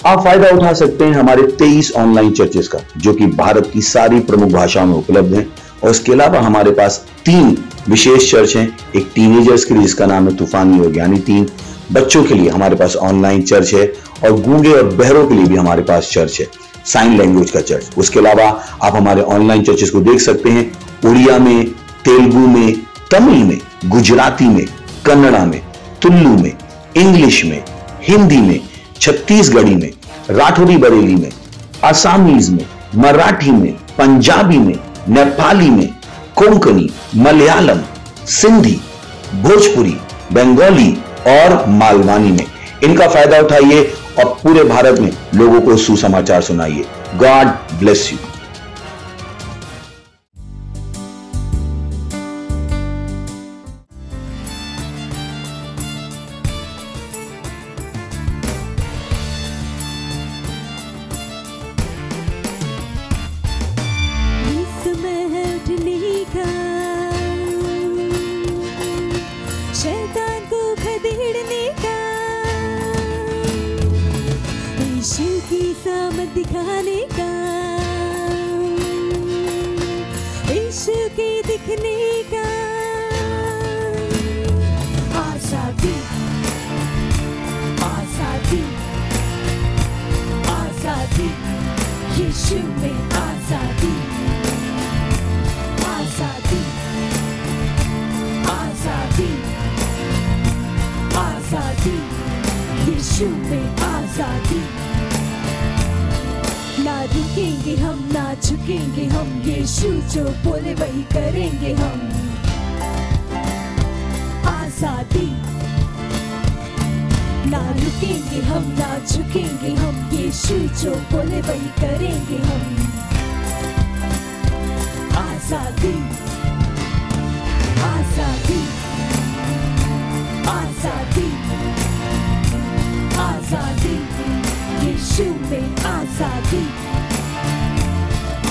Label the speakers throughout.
Speaker 1: आप फायदा उठा सकते हैं हमारे 23 ऑनलाइन चर्चेस का, जो कि भारत की सारी प्रमुख भाषाओं में उपलब्ध हैं। और इसके अलावा हमारे पास 3 विशेष चर्च हैं। एक टीनेजर्स के लिए जिसका नाम है तूफानी योग, यानी 3 बच्चों के लिए हमारे पास ऑनलाइन चर्च है। और गूंगे और बहरों के लिए भी हमारे पास चर्च है, साइन लैंग्वेज का चर्च। उसके अलावा आप हमारे ऑनलाइन चर्चेस को देख सकते हैं उड़िया में, तेलुगु में, तमिल में, गुजराती में, कन्नड़ा में, तुलु में, इंग्लिश में, हिंदी में, छत्तीसगढ़ी में, राठौरी बरेली में, असमीज में, मराठी में, पंजाबी में, नेपाली में, कोंकणी, मलयालम, सिंधी, भोजपुरी, बंगाली और मालवानी में। इनका फायदा उठाइए और पूरे भारत में लोगों को सुसमाचार सुनाइए। God bless you.
Speaker 2: शैतान को खदेड़ने का, यीशु की सामत दिखाने का, यीशु के दिखने का। आजादी, आजादी, आजादी, यीशु में आजादी, आजादी, आजादी, आजादी, यीशु में आजादी। ना रुकेंगे हम, ना झुकेंगे हम, यीशु जो बोले वही करेंगे हम। आजादी, ना रुकेंगे हम, ना झुकेंगे हम, यीशु जो बोले वही करेंगे हम। आजादी, आजादी, आजादी, आजादी, यीशु में आजादी,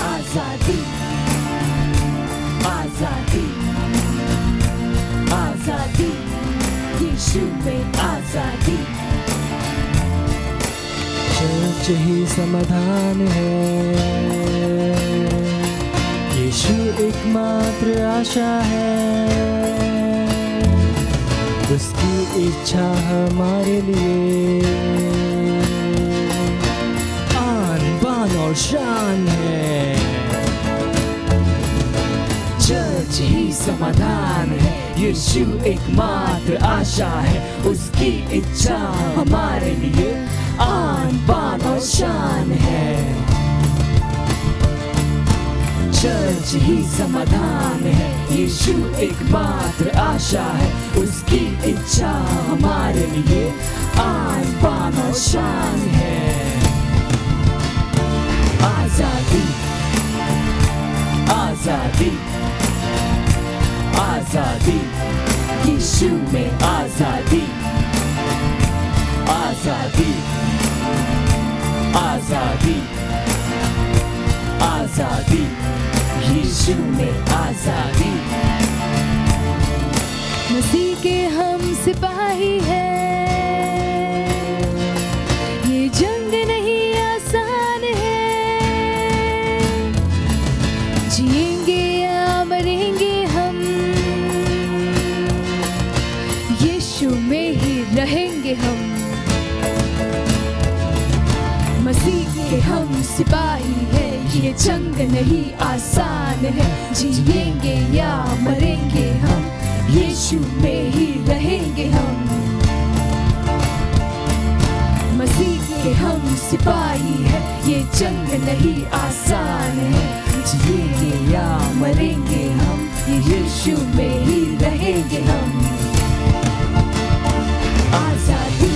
Speaker 2: आजादी, आजादी, आजादी, यीशु में आजादी।
Speaker 3: चर्च ही समाधान है, यीशु एकमात्र आशा है, उसकी इच्छा हमारे लिए आन बान और शान है।
Speaker 2: चर्च ही समाधान है, यीशु एकमात्र आशा है, उसकी इच्छा हमारे लिए आन बान और शान है। चर्च ही समाधान है, यीशु एकमात्र आशा है, उसकी इच्छा हमारे लिए आन बान और शान है। आजादी, आजादी, आजादी, यीशु में आजादी, आजादी, आजादी, आजादी, यीशु में आजादी।
Speaker 4: मसीह के हम सिपाही हैं, ये जंग नहीं आसान है, जिएंगे या मरेंगे हम, यीशु में ही रहेंगे हम। मसीह के हम सिपाही हैं, ये जंग नहीं आसान है, जिएंगे या मरेंगे हम, यीशु में ही रहेंगे हम। मसीह के हम सिपाही हैं, ये जंग नहीं आसान है, जिएंगे या मरेंगे हम, यीशु में ही रहेंगे हम।
Speaker 2: आजादी,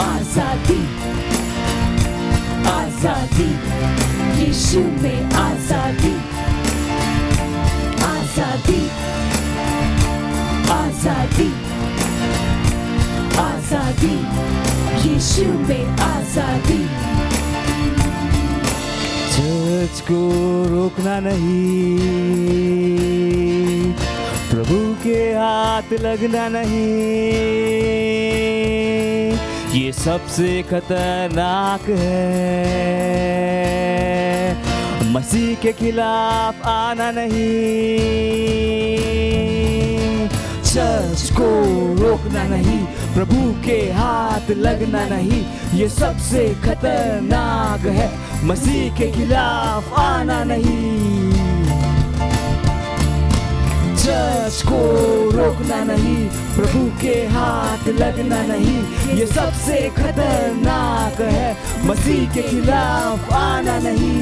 Speaker 2: आजादी, आजादी, यीशु में आजादी, आजादी, आजादी, आजादी, यीशु में आजादी।
Speaker 3: चर्च को रोकना नहीं, प्रभु के हाथ लगना नहीं, ये सबसे खतरनाक है। मसीह के खिलाफ आना नहीं, चर्च को रोकना नहीं, प्रभु के हाथ लगना नहीं, ये सबसे खतरनाक है। मसीह के खिलाफ आना नहीं, चर्च को रोकना नहीं, प्रभु के हाथ लगना नहीं, ये सबसे खतरनाक है। मसीह के खिलाफ आना नहीं।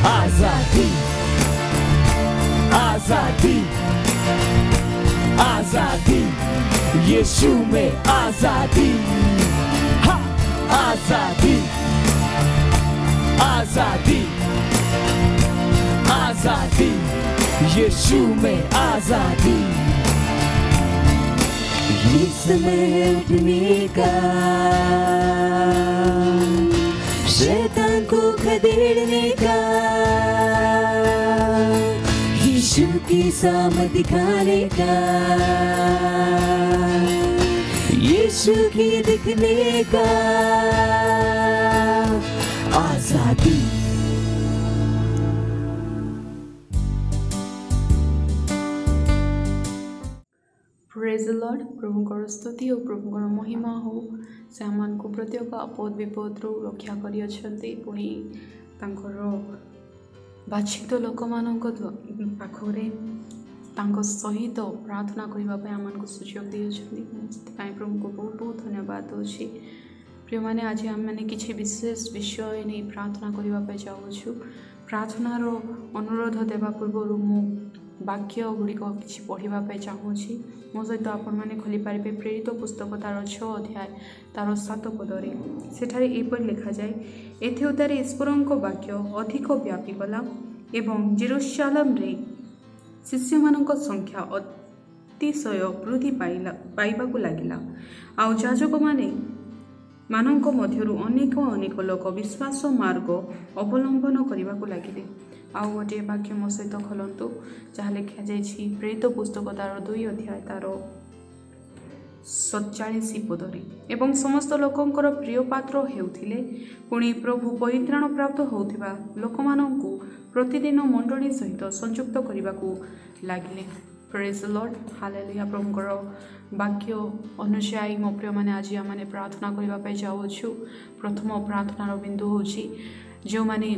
Speaker 3: आजादी, आजादी, आजादी, यीशु में आजादी। हाँ, आजादी, आजादी, आजादी, यीशु में आजादी। ये समय उठने का, शैतान को खदेड़ने का, यीशु की सामर्थ दिखाने का, यीशु की दिखने का। आजादी,
Speaker 5: प्रेज द लॉर्ड। प्रभुଙ୍କର स्तुति और प्रभुଙ୍କର महिमा हो। से आमको प्रत्येक आपद विपद रक्षा करियछंती। पुणी तांकर बाछित लोक मानक पाखरे तांको सहित प्रार्थना करबा पे आमको सुयोग दियछंती। प्रभु को बहुत बहुत धन्यवाद अछि। प्रिय माने आज आम माने किछि विशेष विषय नहीं प्रार्थना करबा पे जाउछु। प्रार्थनार अनुरोध देवा पूर्व मु वाक्य गुड़िक कि पढ़ापी चाहूँगी। मो सहित आपण मैंने खोली पारे प्रेरित पुस्तक तार 6 अध्याय तार 7 पदरे सेठारे एपरि लिखा जाए, एथिउदारे ईश्वरଙ୍କ वाक्य अधिक व्यापी गला एवं जेरुसालेम रे शिष्य मानक संख्या अतिशय वृद्धि पाइबाकु लागिला। आउ याजक माने मानक मध्यरु अनेक अनेक लोक विश्वास मार्ग अवलंबन करने लगिले। आउ गोटे वाक्य मो सहित खोलतु जहाँ लिखा जाइए प्रेरित पुस्तक तार 2 अध्याय तार 47 पदरे, एवं समस्त लोकंकर प्रिय पात्र हेउथिले। पुणी प्रभु परित्राण प्राप्त होउथिबा लोकमानंकु प्रतिदिन मंडली सहित संयुक्त करबाकू लागिले। Praise the Lord, hallelujah. प्रभुଙ୍କର वाक्य अनुसार मो प्रिय माने आज आम प्रार्थना करने जाऊँ। प्रथम प्रार्थनार बिंदु हूँ जो माने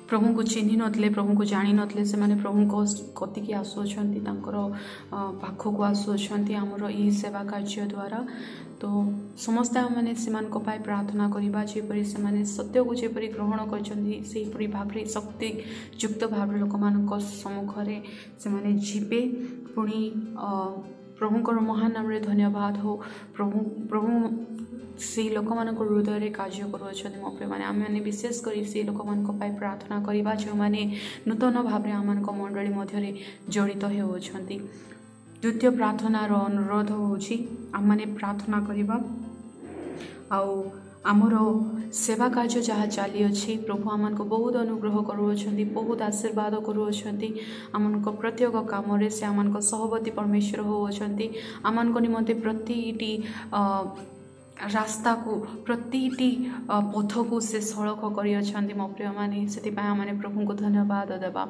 Speaker 5: प्रभु को चिन्ह नथिले, प्रभु को जानी नथिले, से माने प्रभु को कतिकी आसुछंती, तांकर पाखक आसुछंती आमर यही सेवा कार्य द्वारा। तो समस्त मैंने से प्रार्थना करवा जेपरी से सत्य को जेपरी ग्रहण करपरी भाव शक्ति युक्त भाव लोक मान सम्मुखें से जीवे। पुणी प्रभुंकर महान नाम रे धन्यवाद हो। प्रभु से लोक मान हृदय कार्य कर मो प्रिय माने आम विशेषकर से लोक मान प्रार्थना करवा जो मैंने नूतन भाव आम मंडली मध्य जड़ित होती। द्वितीय प्रार्थनार अनुरोध होची आम माने प्रार्थना करवा आउ आमर सेवा कार्य जहाँ चली अच्छी प्रभु आम को बहुत अनुग्रह करुँच, बहुत आशीर्वाद करुँच। आम प्रत्येक काम से आम सहवर्ती परमेश्वर होती। आम निमंते प्रति रास्ता को प्रति पथ को से सड़क कर मो प्रिय माने से आम प्रभु को धन्यवाद देवा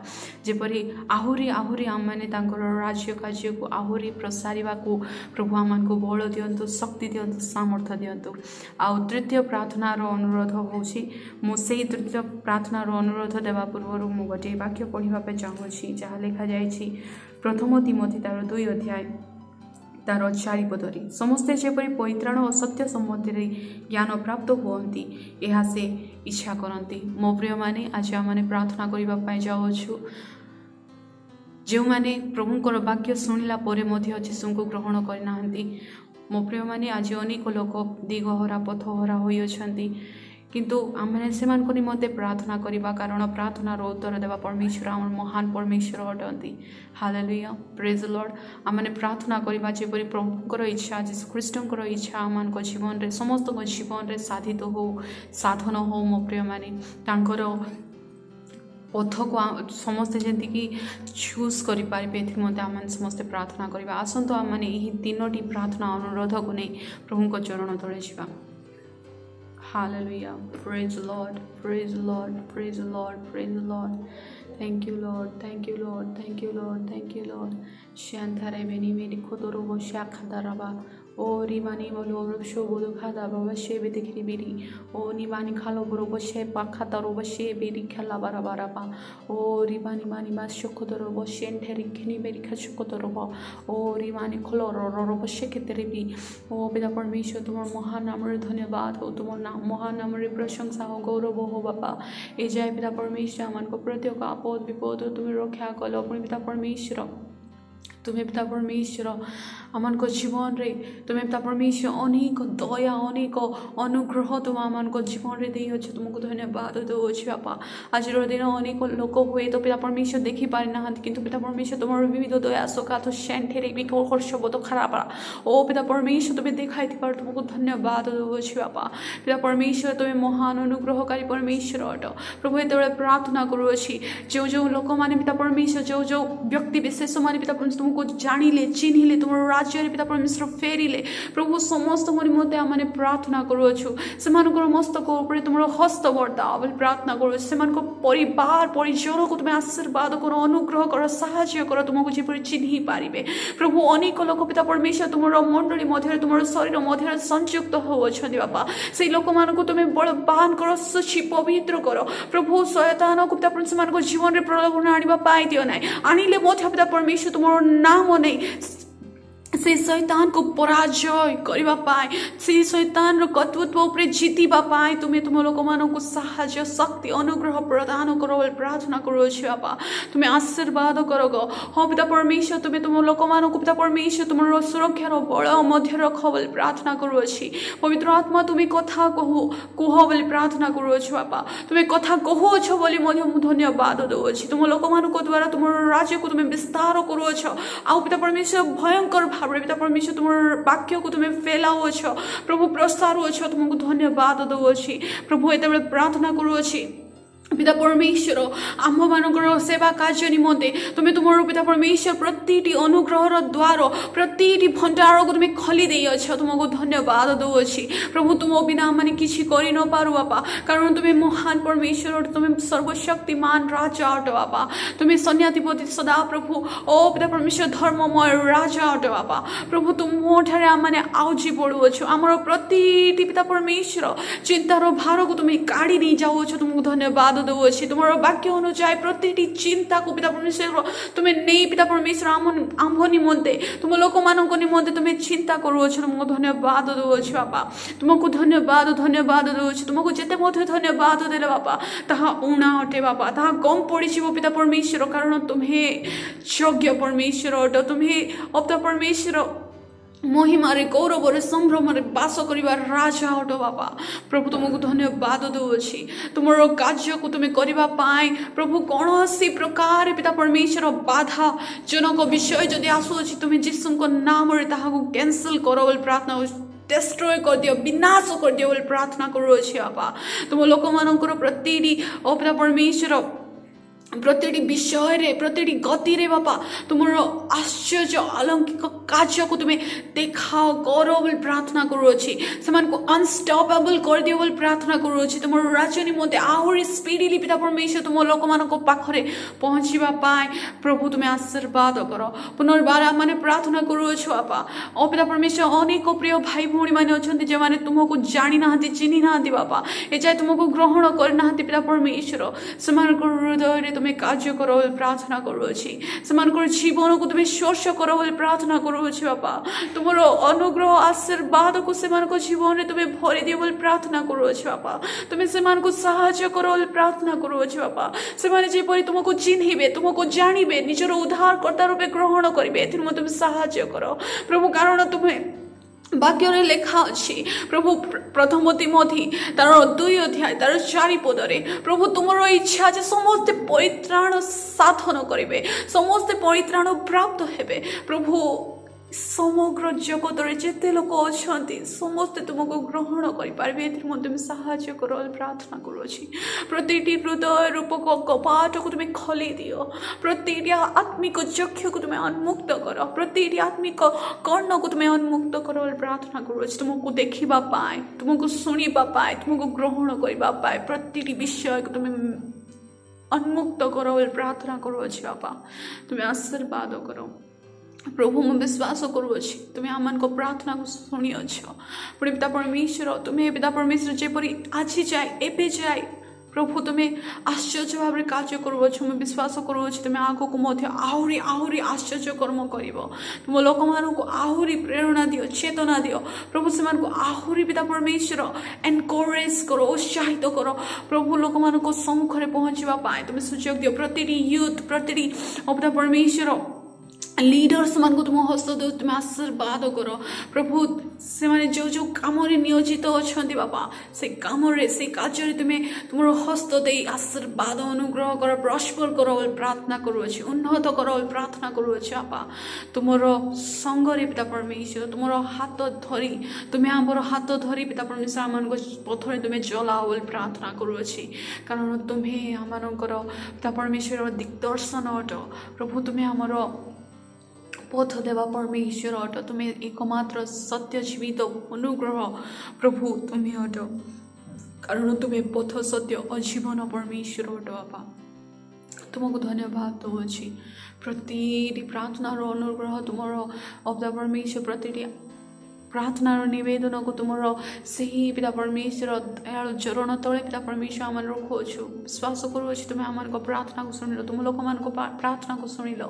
Speaker 5: जेपरी आहुरी आहुरी आम मैंने राज्य कार्य को आहुरी प्रसारिबा को प्रभु आम को बल दिंतु, शक्ति दिंतु, सामर्थ्य दिंतु। आउ तृतीय प्रार्थनार अनुरोध होची मु से तृतीय प्रार्थनार अनुरोध देवा पूर्व मु गोटे वाक्य पढ़ापी चाहूँगी जहाँ लिखा जाइए प्रथम तिमोथी तार 2 अध्याय तार 4 पदरी, समस्ते जेपरी परित्राण और सत्य सम्बन्धी ज्ञान प्राप्त हुअन्ति यह से इच्छा करती। मो प्रिय माने आज आम प्रार्थना करने जाऊँ जो मैंने प्रभुंकर वाक्य शुणिला जीशु को ग्रहण करना। मो प्रिय माने आज अनेक लोक दिगहरा पथहरा होती किंतु आमने से निमंते प्रार्थना करवा कारण प्रार्थनार उत्तर देवा परमेश्वर आम महान परमेश्वर अटंती। Hallelujah, praise the Lord. आमने प्रार्थना करवा जेपरी प्रभुंकर इच्छा जीशु ख्रीष्टंकर इच्छा आम जीवन रे समस्त जीवन रे साधित हो साधन हो। मो प्रिय माने तांकर पथ को समस्ते जमीक चूज करें आम समस्ते प्रार्थना करवा आसतु आम मैंने यही 3टी प्रार्थना अनुरोध को नहीं प्रभु को चरण तले जा Hallelujah. Praise the Lord. Praise the Lord. Praise the Lord. Praise the Lord. Thank you, Lord. Thank you, Lord. Thank you, Lord. Thank you, Lord. Shantare beni meri khodoro shakhadaraba. O rimani bolo rusho bodo khada baba shebe dikhri biri. O nimani khalo boro boshe pakhataro boshe beri khala barabaraba. O rimani mani mas shokodoro boshe enteri khini beri khashkodoro ba. O rimani kholoro ro boshe ketere bi. O पिता परमेश्वर तुम्हार महान नामरे धन्यवाद हो तुम्हार महान नामरे प्रशंसा हो गौरव हो बापा ए जाए पिता परमेश्वर आमान को प्रत्येक आपद विपद तुम्हें रक्षा कल अपने पिता परमेश्वर तुम्हें पिता परमेश्वर आमान को जीवन रे तुम्हें पिता परमेश्वर अनेक दया अनेक अनुग्रह तुम आमान को जीवन रे दे अच्छे तुमको धन्यवाद दौर बापा आज दिन अनेक लोक हुए तो पिता परमेश्वर देखी पारि ना किंतु पिता परमेश्वर तुम्हार विविध दया सकात सेंठेरे भी हर्षब तो खराब ओ पिता परमेश्वर तुम्हें देखाई थी पार तुमको धन्यवाद दौर बापा पिता परमेश्वर तुम्हें महान अनुग्रहकारी परमेश्वर अट प्रभु ये प्रार्थना करुच्छी जो जो लोक मैंने पिता परमेश्वर जो जो व्यक्ति विशेष मैंने पिता परमेश्वर तुमको जानिले चिन्हिले तुम राज्य पिता परमेश्वर फेरिले प्रभु समस्त निमंते आम प्रार्थना करुछु से मस्तक उपर तुम हस्त बर्ता बोली प्रार्थना करुछु से परिवार परिजन को तुम्हें आशीर्वाद कर अनुग्रह कर साहाय्य कर तुमको जीपर चिन्हि पारे प्रभु अनेक लोक पिता परमेश्वर तुम मंडली मध्य तुम शरीर मध्य संयुक्त होती बापा से लोक मान तुम्हें बलवान कर सूची पवित्र कर प्रभु शयतान को पिता परमेश्वर जीवन में प्रलोभन आने पाई दियो ना आनिले पिता परमेश्वर तुम नाम नहीं से शैतान को पराजय करबा पाए से शैतान रो कर्तृत्व उपरे जीतिबा पाए तुम्हें तुम लोक मानको साहाय्य शक्ति अनुग्रह प्रदान करो प्रार्थना करो बापा तुम्हें आशीर्वाद करो गो हाँ पिता परमेश्वर तुम्हें तुम लोक मानको पिता परमेश्वर तुम सुरक्षार बल मध्य रख बोली प्रार्थना करो पवित्र आत्मा तुम्हें कथा कह बोली प्रार्थना करो बापा तुम्हें कथा कहुछ बोली धन्यवाद दौर तुम लोक मानको द्वारा तुम राज्य को तुम्हें विस्तार करो आ पिता परमेश्वर भयंकर पिता परमेश्वर तुम वाक्य को तुम्हें फैलाओ प्रभु प्रसारो तुमको धन्यवाद दौर प्रभु ये प्रार्थना करुच्छी पिता परमेश्वर आम मान सेवा कार्य निमंते तुम्हें तुम पिता परमेश्वर प्रति अनुग्रह द्वार प्रति भंडार को तुम्हें खोली दे तुमको धन्यवाद दौर प्रभु तुम बिना मैंने किसी कर न पार बापा कारण तुम्हें महान परमेश्वर तुम्हें सर्वशक्तिमान राजा अट बापा तुम्हें सैन्याधिपति सदा प्रभु ओ पिता परमेश्वर धर्ममय राजा अट बापा प्रभु तुम ठारे आम मैंने आउजी पड़ुअछु आमर प्रति पिता परमेश्वर चिंतार भार को तुम्हें काढ़ी नहीं जाओ तुमको धन्यवाद दौर तुम्हारा वाक्य अनुसार प्रति चिंता को पिता परमेश्वर तुम्हें नहीं पिता परमेश्वर आम निमंते तुम लोक मान निमंते तुम्हें चिंता करो तुमको धन्यवाद दौर बापा तुमको धन्यवाद दौर तुमको जिते धन्यवाद देले बापा ताहा ऊणा अटे बापा ताहा कम पड़ी पिता परमेश्वर कारण तुम्हें यज्ञ परमेश्वर अट तुम्हें पिता परमेश्वर महिमारे गौरव संभ्रम बास कर राजा हट बापा प्रभु तुमको धन्यवाद दौर तुम कार्य को तुम्हें करने पाए प्रभु कौन सी प्रकार पिता परमेश्वर बाधा जनक विषय जदि आसुच्छी तुम्हें जीशु नाम कैंसल कर प्रार्थना डिस्ट्रॉय कर दियो विनाश कर दियो प्रार्थना करो बापा तुम लोक मानकर प्रति पिता परमेश्वर प्रति विषय रे प्रति गति रे बापा तुम आश्चर्य अलौकिक कार्य को तुम्हें देखाओ करो बोल प्रार्थना करुच्छी से अनस्टॉपेबल कर दियो बोल प्रार्थना करुच्छी तुम राज्य निमंते आहरी स्पीडली पिता परमेश्वर तुम लोक मान पाखरे पहुँचवा पाए प्रभु तुम्हें आशीर्वाद कर पुनर्बार मैंने प्रार्थना करुछु बापा ओ पिता परमेश्वर अनेक प्रिय भाई भौणी मैंने अच्छा जो मैंने तुमको जानी ना चिन्हि ना बापा ए जाए तुमको ग्रहण करना पिता परमेश्वर से हृदय तुम्हें कार्य करो प्रार्थना करुच्छी से जीवन को तुम्हें स्पर्श करो प्रार्थना करुच्छी बापा तुम अनुग्रह आशीर्वाद को से जीवन में तुम्हें भरी दियो बोली प्रार्थना करुच्छी बापा तुम्हें से साहाय्य करो प्रार्थना करुच्छी बापा से जेपरी तुमको चिन्हिबे तुमको जानबे निजर उद्धारकर्ता रूपे ग्रहण करेंगे तुम्हें साहाय्य करो प्रभु कारण तुम्हें वाक्य लेखा अच्छी प्रभु प्रथम तिमोथी तार 2 अध्याय तार 4 पदरे प्रभु तुम इच्छा जे समस्ते परित्राण साधन करेंगे समस्ते परित्राण प्राप्त हेबे प्रभु समग्र जगत जिते लोक अच्छा समस्ते तुमको ग्रहण करें तुम साहाय्य कर प्रार्थना करुच्छी प्रति हृदय रूपक कपाट को तुम्हें खोली दियो प्रति आत्मिक चक्षु को तुम्हें उन्मुक्त कर प्रति आत्मिक कर्ण को तुम्हें उन्मुक्त कर प्रार्थना करुच्छी तुमको देखा पाए तुमको शुणा पाए तुमको ग्रहण करने प्रति विषय को तुम्हें उन्मुक्त करो प्रार्थना करुच्छी बापा तुम्हें आशीर्वाद करो प्रभु मैं विश्वास करुच्छी तुम्हें आम प्रार्थना को शुणी अच्छ पुणी पिता परमेश्वर तुम्हें पिता परमेश्वर जेपरी आज जाए एवं जाए प्रभु तुम्हें आश्चर्य भाव में कार्य करुच्छ मैं विश्वास करुच्छी तुम्हें आग को आहरी आहरी आश्चर्य कर्म कर तुम लोक मान आहरी प्रेरणा दियो चेतना दियो प्रभु से आहरी पिता परमेश्वर एनकरेज करो उत्साहित करो प्रभु लोक मान सम्मुखें पहुँचवा तुम्हें सुजोग दियो प्रति यूथ प्रति पिता परमेश्वर लीडर्स मान को तुम हस्त दो तुम्हें आशीर्वाद कर प्रभु से माने जो जो काम नियोजित अच्छा बापा से कम से कार्य तुम्हें तुम हस्त दे आशीर्वाद अनुग्रह कर प्रस्पर कर प्रार्थना करुच्छी उन्नत कर प्रार्थना करुच्छी बापा तुम संगरे पिता परमेश्वर तुम हाथ धरी तुम्हें आमर हाथ धरी पिता परमेश्वर आम पथरे तुम्हें जलाओ प्रार्थना करुच्छी कारण तुम्हें आम पिता परमेश्वर दिग्दर्शन अट प्रभु तुम्हें आमर पथ देवा परमेश्वर अट तुम्हें एकमात्र सत्य जीवित अनुग्रह प्रभु तुम्हें अट कारण तुम्हें पथ सत्य अजीवन परमेश्वर अट बापा तुमको धन्यवाद दूची प्रति प्रार्थना अनुग्रह तुम पिता परमेश्वर प्रति प्रार्थना नवेदन को तुम से ही पिता परमेश्वर दयालु चरण तले पिता परमेश्वर आम रखुच्छू विश्वास करुच्छी तुम्हें आम प्रार्थना को शुणिल तुम लोक मान प्रार्थना को शुणिल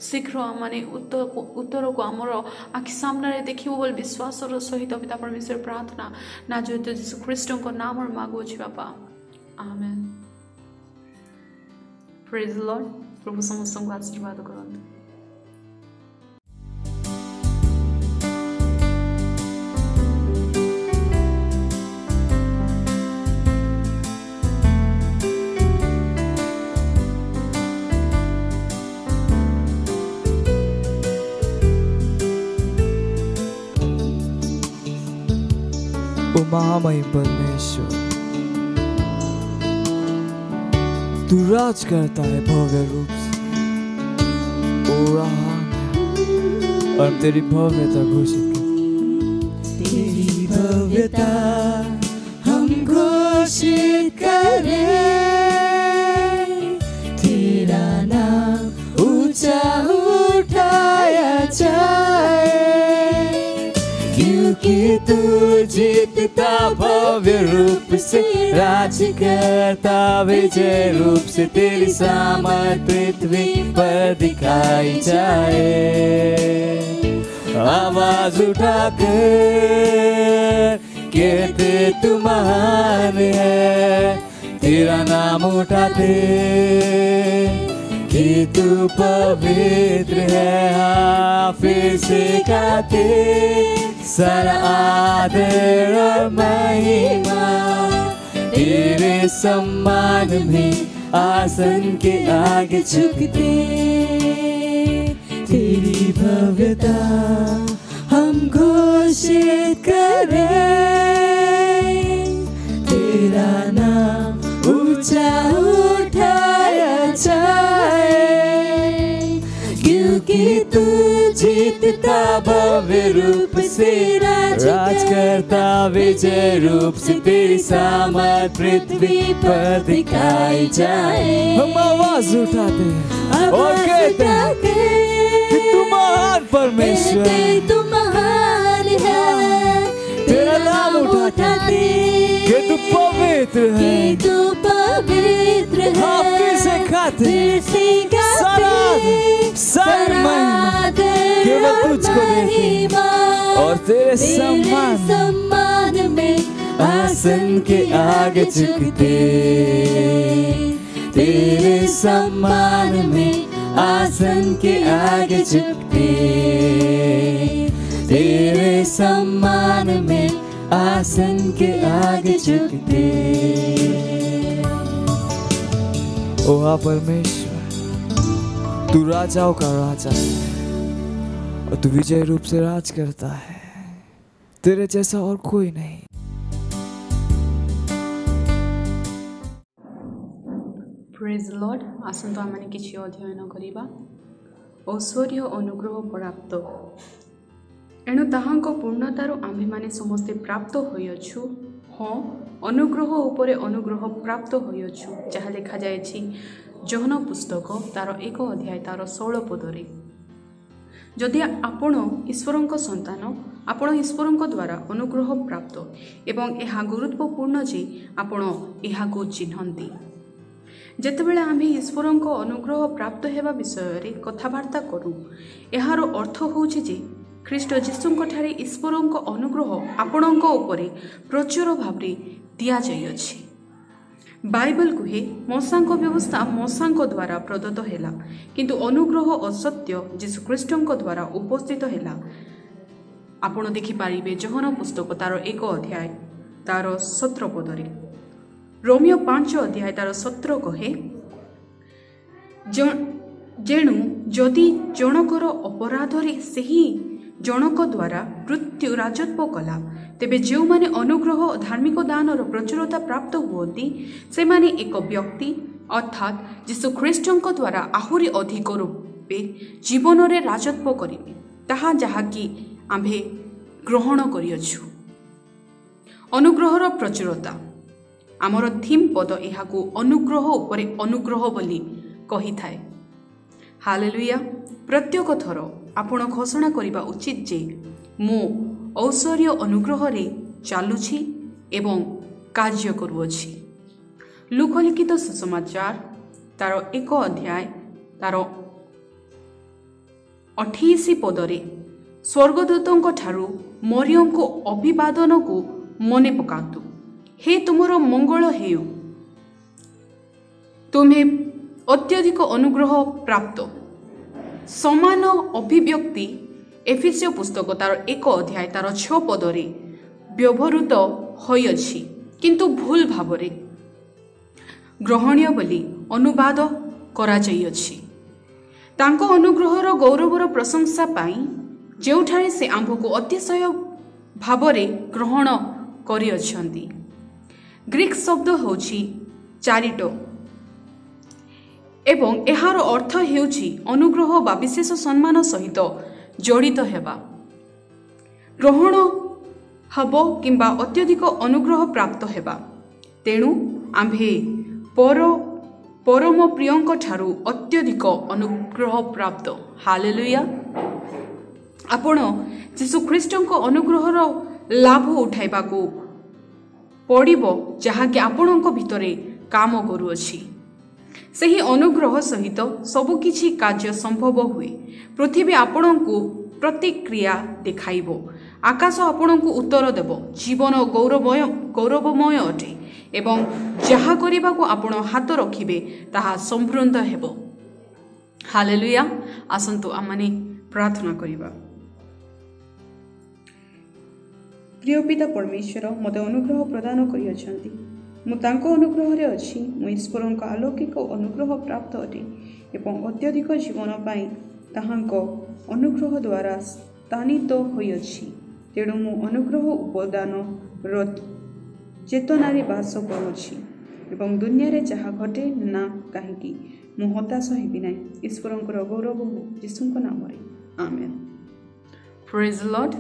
Speaker 5: शीघ्र माने उत्तर को आमर आखि सामने देखो बोल विश्वास सहित पिता परमेश्वर प्रार्थना नाजरेथ यीशु ख्रीष्ट नाम मागुच्छी बापा आमेन प्रेज द लॉर्ड प्रभु समस्त को आशीर्वाद करंतु
Speaker 3: महामय परमेश्वर तू राज करता है भव्य रूप से ओ रहा और तेरी भव्यता घोषित कर
Speaker 2: तेरी भव्यता हम घोषित करें तेरा नाम ऊंचा उठाया जाए क्योंकि तू जीतता भव्य रूप से राज करता विजय रूप से तेरी सामर्थ पृथ्वी पर दिखाई जाए आवाज उठाकर कहते तू महान है तेरा नाम उठाते कि तू पवित्र है फिर से गाते सारा आदर और महिमा तेरे सम्मान में आसन के आगे झुकते तेरी भव्यता हम घोषित करें तेरा नाम ऊंचा उठाया जाए क्योंकि तू जीतता भव्य रूप से राज करता विजय रूप से तेरी सामर्थ पृथ्वी पर दिखाई जाए
Speaker 3: हम आवाज उठाते हैं और कहते हैं कि तू महान परमेश्वर
Speaker 2: तू महान है
Speaker 3: तेरा नाम उठाते कि तू पवित्र है
Speaker 2: तू पवित्र है
Speaker 3: फिर से खाते सारी महिमा केवल तुझको देते और तेरे सम्मान
Speaker 2: में आसन के आगे झुकते तेरे सम्मान में आसन के आगे झुकते तेरे सम्मान में आसन के आगे झुकते
Speaker 3: ओ परमेश्वर तू राजाओं का राजा है और तू विजय रूप से राज करता है, तेरे जैसा और कोई नहीं।
Speaker 5: Praise Lord. आसंतु आमने किछि अध्ययन करिबा ऐश्वर्य अनुग्रह प्राप्त। एणु ताहांको पूर्णतारो आम्भे माने समस्ते प्राप्त होइअछु। हाँ, अनुग्रह उपरे अनुग्रह प्राप्त होइअछु, जहाँ लिखा जायछि जोहन पुस्तक तार 1 अध्याय तार 16 पदरे। जदि आपण ईश्वरंक संतान, आपण ईश्वरंक द्वारा अनुग्रह प्राप्त एवं यह गुरुत्वपूर्ण जे आपण यहाको चिन्हंती। जेतेबेले आम्भे ईश्वरंक अनुग्रह प्राप्त हेबा विषय रे कथाबार्ता करू, एहार अर्थ होउछि जे ख्रीष्ट जीशुंक ठारे ईश्वरंक अनुग्रह आपणंक उपरे प्रचुर भावरे दिया जाइअछि। बाइबल कहे मौसांक व्यवस्था मौसांक द्वारा प्रदत्त हेला, किंतु अनुग्रह असत्य जीशु ख्रीष्टंक द्वारा उपस्थित हेला। आपण देखि पारिबे जोहन पुस्तक तार 1 अध्याय तार 17 पदरे। रोमियो 5 अध्याय तार 17 कहे जेणु जदि जनकर अपराधरे सही जनक द्वारा मृत्यु राजत्व कला, तेबे जो माने अनुग्रह धार्मिक दानर प्रचुरता प्राप्त हुअती से माने एक व्यक्ति अर्थात जीशु ख्रीष्टंक द्वारा आहुरी अधिक रूपे जीवन रे राजत्व करिबे, ताहा जहाँकि आम्भे ग्रहण करिअछु। अनुग्रहर प्रचुरता आमर थीम पद एहाकू अनुग्रह उपरे अनुग्रह बोली कही थाए। हालेलुया। प्रत्येक थर आपण घोषणा करिबा उचित जे मो ऐश्वर्य अनुग्रह रे चालुछि एवं कार्य करूअछि। लूका लिखित सुसमाचार तार 1 अध्याय तार 28 पदरे स्वर्गदूतंक ठारू मरियम को अभिवादन को मने पकातु। हे तुमरो मंगल हेउ, तुम्हें अत्यधिक अनुग्रह प्राप्त। समान अभिव्यक्ति एफिसियो पुस्तक तार 1 अध्याय तार 6 पदरे व्यवहृत होइअछि, किंतु भूल भावरे ग्रहणीय बोली अनुवाद करा जाइअछि। तांको अनुग्रहर गौरवर प्रशंसा पाई जेउठारे से आम्भको अतिशय भावरे ग्रहण करिअछन्ति। ग्रीक शब्द होछि चारिटो एवं एहार अर्थ हेउछि अनुग्रह बा विशेष सम्मान सहित जड़ित हेबा। ग्रहण हब किंबा अत्यधिक अनुग्रह प्राप्त हेबा। तेणु आम्भे परम प्रियंक ठारू अत्यधिक अनुग्रह प्राप्त। हालेलुया। आपण जीशु ख्रीष्टंक अनुग्रहर लाभ उठाइबा को पड़िबो, जहाँकि आपणक भितरे काम करूअछि। सही अनुग्रह सहित सबकिछि कार्य संभव हुए। पृथ्वी आपणको प्रतिक्रिया देखाइबो, आकाश आपणको उत्तर देव। जीवन गौरवमय अटे एवं जहा करिबाको आपण हाथ रखिबे ताहा संपूर्ण हेबो। हालेलुया। आसंतु आमने प्रार्थना करिबा। प्रिय पिता परमेश्वर, मते अनुग्रह प्रदान करिअछन्ति। मु तांको अनुग्रह रे अछि। मु ईश्वरंक अलौकिक अनुग्रह प्राप्त अटे एवं अत्यधिक जीवन पाई ताहांको अनुग्रह द्वारा स्थानित होइअछि। तेणु मु अनुग्रह उपदान चेतनारे बास करुछि एवं दुनिया रे जहा घटे ना काहेकि मु हताश हेबि नै। ईश्वरंकर गौरव हो यीशुंक नाम रे, आमेन। Praise Lord.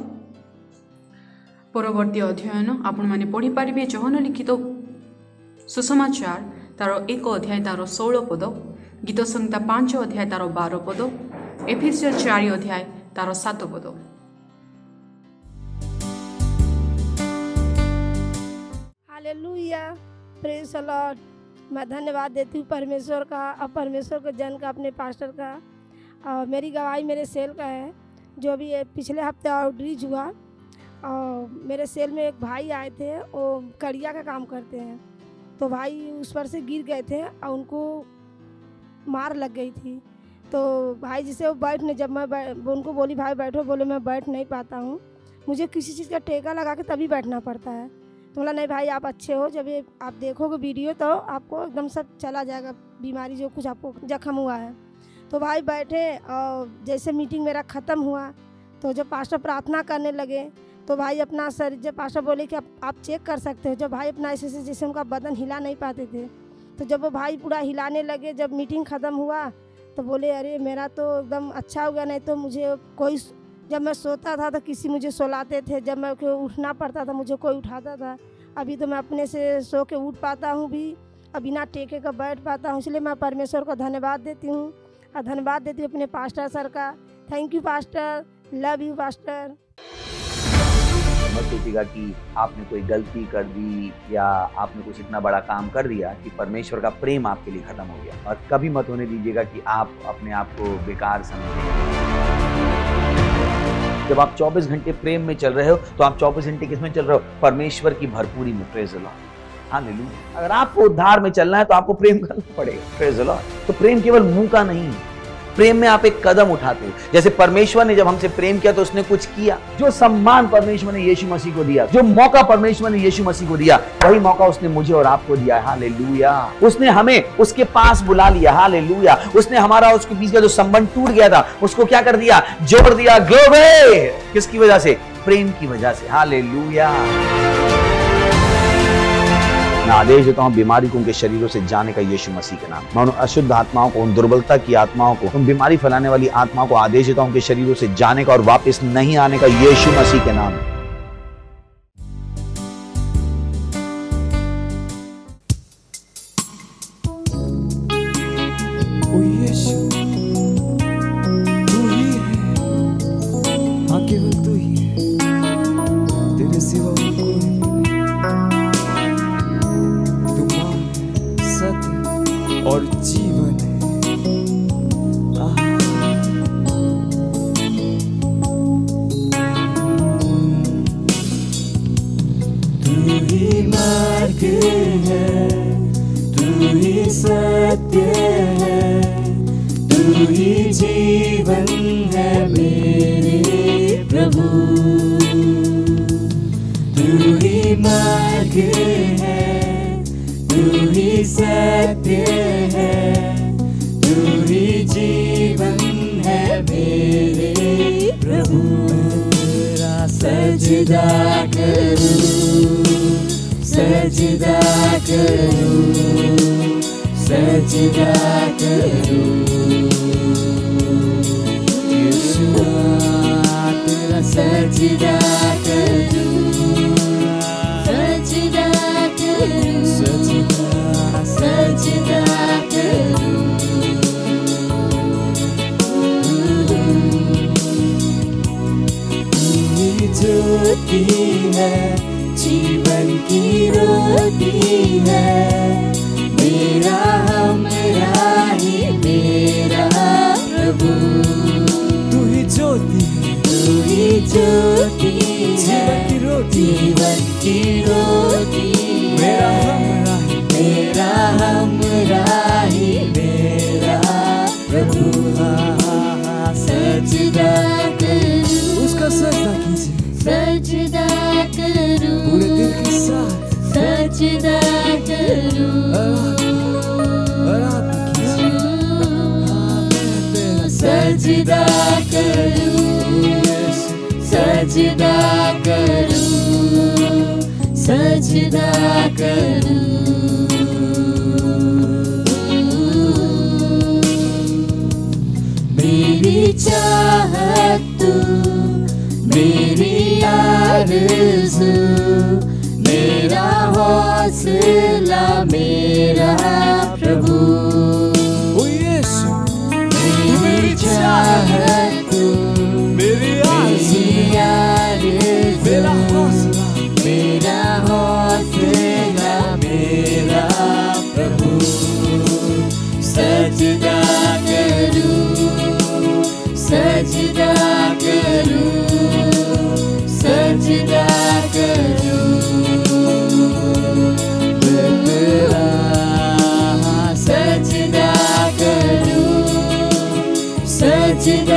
Speaker 5: परवर्ती अध्ययन आपण माने पढ़ी पारिबे जोहन लिखित सुसमाचार तार 1 अध्याय तार 16 पद, गीत संहिता 5 अध्याय तार 12 पद, एफिसियो 4 अध्याय तार 7 पद।
Speaker 6: हालेलुया। Praise the Lord. मैं धन्यवाद देती हूँ परमेश्वर का और परमेश्वर के जन का, अपने पास्टर का। मेरी गवाही मेरे सेल का है, जो अभी पिछले हफ्ते आउटरीच हुआ। और मेरे सेल में एक भाई आए थे, वो कड़िया का काम करते हैं। तो भाई उस पर से गिर गए थे और उनको मार लग गई थी। तो भाई जिसे वो बैठने, जब मैं उनको बोली भाई बैठो, बोले मैं बैठ नहीं पाता हूँ, मुझे किसी चीज़ का टेका लगा के तभी बैठना पड़ता है। तो बोला नहीं भाई आप अच्छे हो, जब ये आप देखोगे वीडियो तो आपको एकदम सब चला जाएगा, बीमारी जो कुछ आपको जख्म हुआ है। तो भाई बैठे और जैसे मीटिंग मेरा ख़त्म हुआ तो जब पास्टर प्रार्थना करने लगे तो भाई अपना शरीर, जब पास्टर बोले कि आप चेक कर सकते हो, जब भाई अपना ऐसे जैसे उनका बदन हिला नहीं पाते थे, तो जब वो भाई पूरा हिलाने लगे, जब मीटिंग ख़त्म हुआ तो बोले अरे मेरा तो एकदम अच्छा हो गया, नहीं तो मुझे कोई, जब मैं सोता था तो किसी मुझे सुलाते थे, जब मैं उठना पड़ता था मुझे कोई उठाता था। अभी तो मैं अपने से सो के उठ पाता हूँ भी और बिना टेके का बैठ पाता हूँ। इसलिए मैं परमेश्वर को धन्यवाद देती हूँ और धन्यवाद देती हूँ अपने पास्टर सर का। Thank you pastor, love you pastor.
Speaker 7: मत सोचिएगा कि आपने कोई गलती कर दी या आपने कुछ इतना बड़ा काम कर दिया कि परमेश्वर का प्रेम आपके लिए खत्म हो गया, और कभी मत होने दीजिएगा कि आप अपने आप को बेकार समझें। जब आप 24 घंटे प्रेम में चल रहे हो तो आप 24 घंटे किस में चल रहे हो? परमेश्वर की भरपूरी में। Praise the Lord, hallelujah. अगर आपको उद्धार में चलना है तो आपको प्रेम करना पड़ेगा। Praise the Lord. तो प्रेम केवल मुंह का नहीं है, प्रेम में आप एक कदम उठाते हो। जैसे परमेश्वर ने जब हमसे प्रेम किया तो उसने कुछ किया। जो सम्मान परमेश्वर ने यीशु मसीह को दिया, जो मौका परमेश्वर ने यीशु मसीह को दिया, वही मौका उसने मुझे और आपको दिया है। हालेलुया। उसने हमें उसके पास बुला लिया। हालेलुया। उसने हमारा उसके बीच का जो संबंध टूट गया था उसको क्या कर दिया? जोड़ दिया। ग्लोरी। किसकी वजह से? प्रेम की वजह से। हालेलुया। मैं आदेश देता हूं बीमारी को उनके शरीरों से जाने का यीशु मसीह के नाम। मैं उन अशुद्ध आत्माओं को, उन दुर्बलता की आत्माओं को, उन बीमारी फैलाने वाली आत्माओं को आदेश देता हूं उनके शरीरों से जाने का और वापस नहीं आने का यीशु मसीह के नाम।
Speaker 3: ओ यीशु, तू ही है, हाँ केवल तू ही है, तेरे सिवा और कोई नहीं। और जीवन है। तू ही मार्ग है, तू ही सत्य है, तू ही जीवन है मेरे प्रभु। तू ही मार्ग है, तू ही सत्य है, तू ही जीवन है मेरे प्रभु। तेरा सजदा करूं, सजदा करूं, सजदा करूं। यीशुआ तेरा सजदा करूं, सजदा करूं, सजदा करूं। तू ज्योति है, जीवन की रोटी है, मेरा हमरा ही मेरा प्रभु। तू ही ज्योति, तू ही ज्योति, जीवन की रोटी, जीवन की रोटी, मेरा हमरा ही, मेरा हमरा ही मेरा प्रभु। सजदा करूं, उसका सजदा कीजिए, सजदा करूं, पूरे दिल के साथ सजदा करूं, आराधना कीजिए। सजदा करूं, सजदा करूं, सजदा करूं। मेरी चाहत तू, मेरी आरज़ू, मेरा हौसला मेरा प्रभु। ओ यीशु, मेरी चाहत तू, मेरी आरज़ू, मेरा हौसला, मेरा हौसला मेरा प्रभु। सजदा करूं, सजदा करूं, सजदा करूं। सजदा करूं, सजदा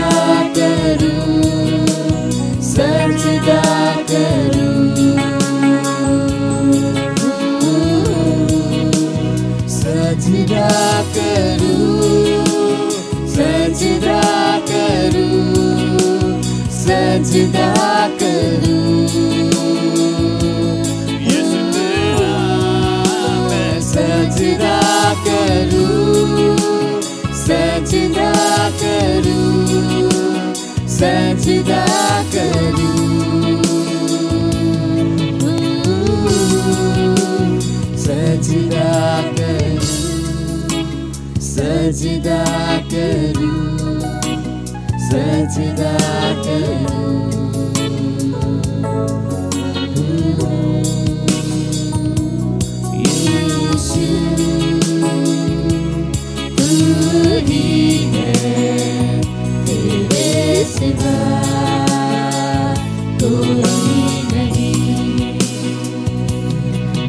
Speaker 2: सजदा करूं, यीशु तेरा मैं सजदा करूं, सजदा करूं, सजदा करूं, सजदा करूं, सजदा करूं, सजदा करूं। यीशु तू ही है, तेरे सिवा कोई नहीं।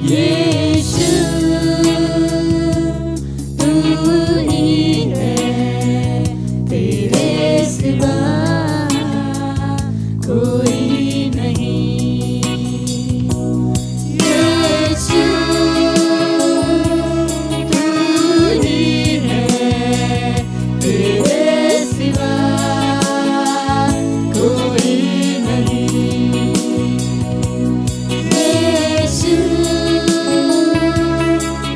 Speaker 2: यीशु तू ही है, तेरे सिवा कोई नहीं। यीशु तू ही है, तेरे सिवा कोई नहीं। यीशु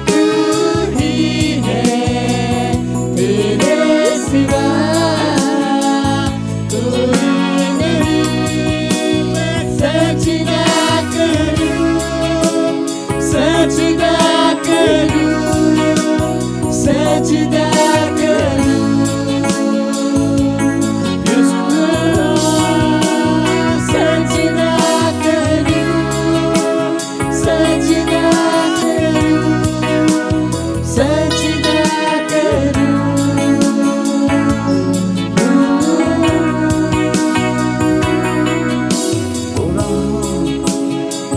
Speaker 2: तू ही है, तेरे सिवा कोई नहीं। मैं सजदा करूं, सजदा करूं, सजदा करूं, यीशु सजदा करूं, सजदा करूं, सजदा करूं।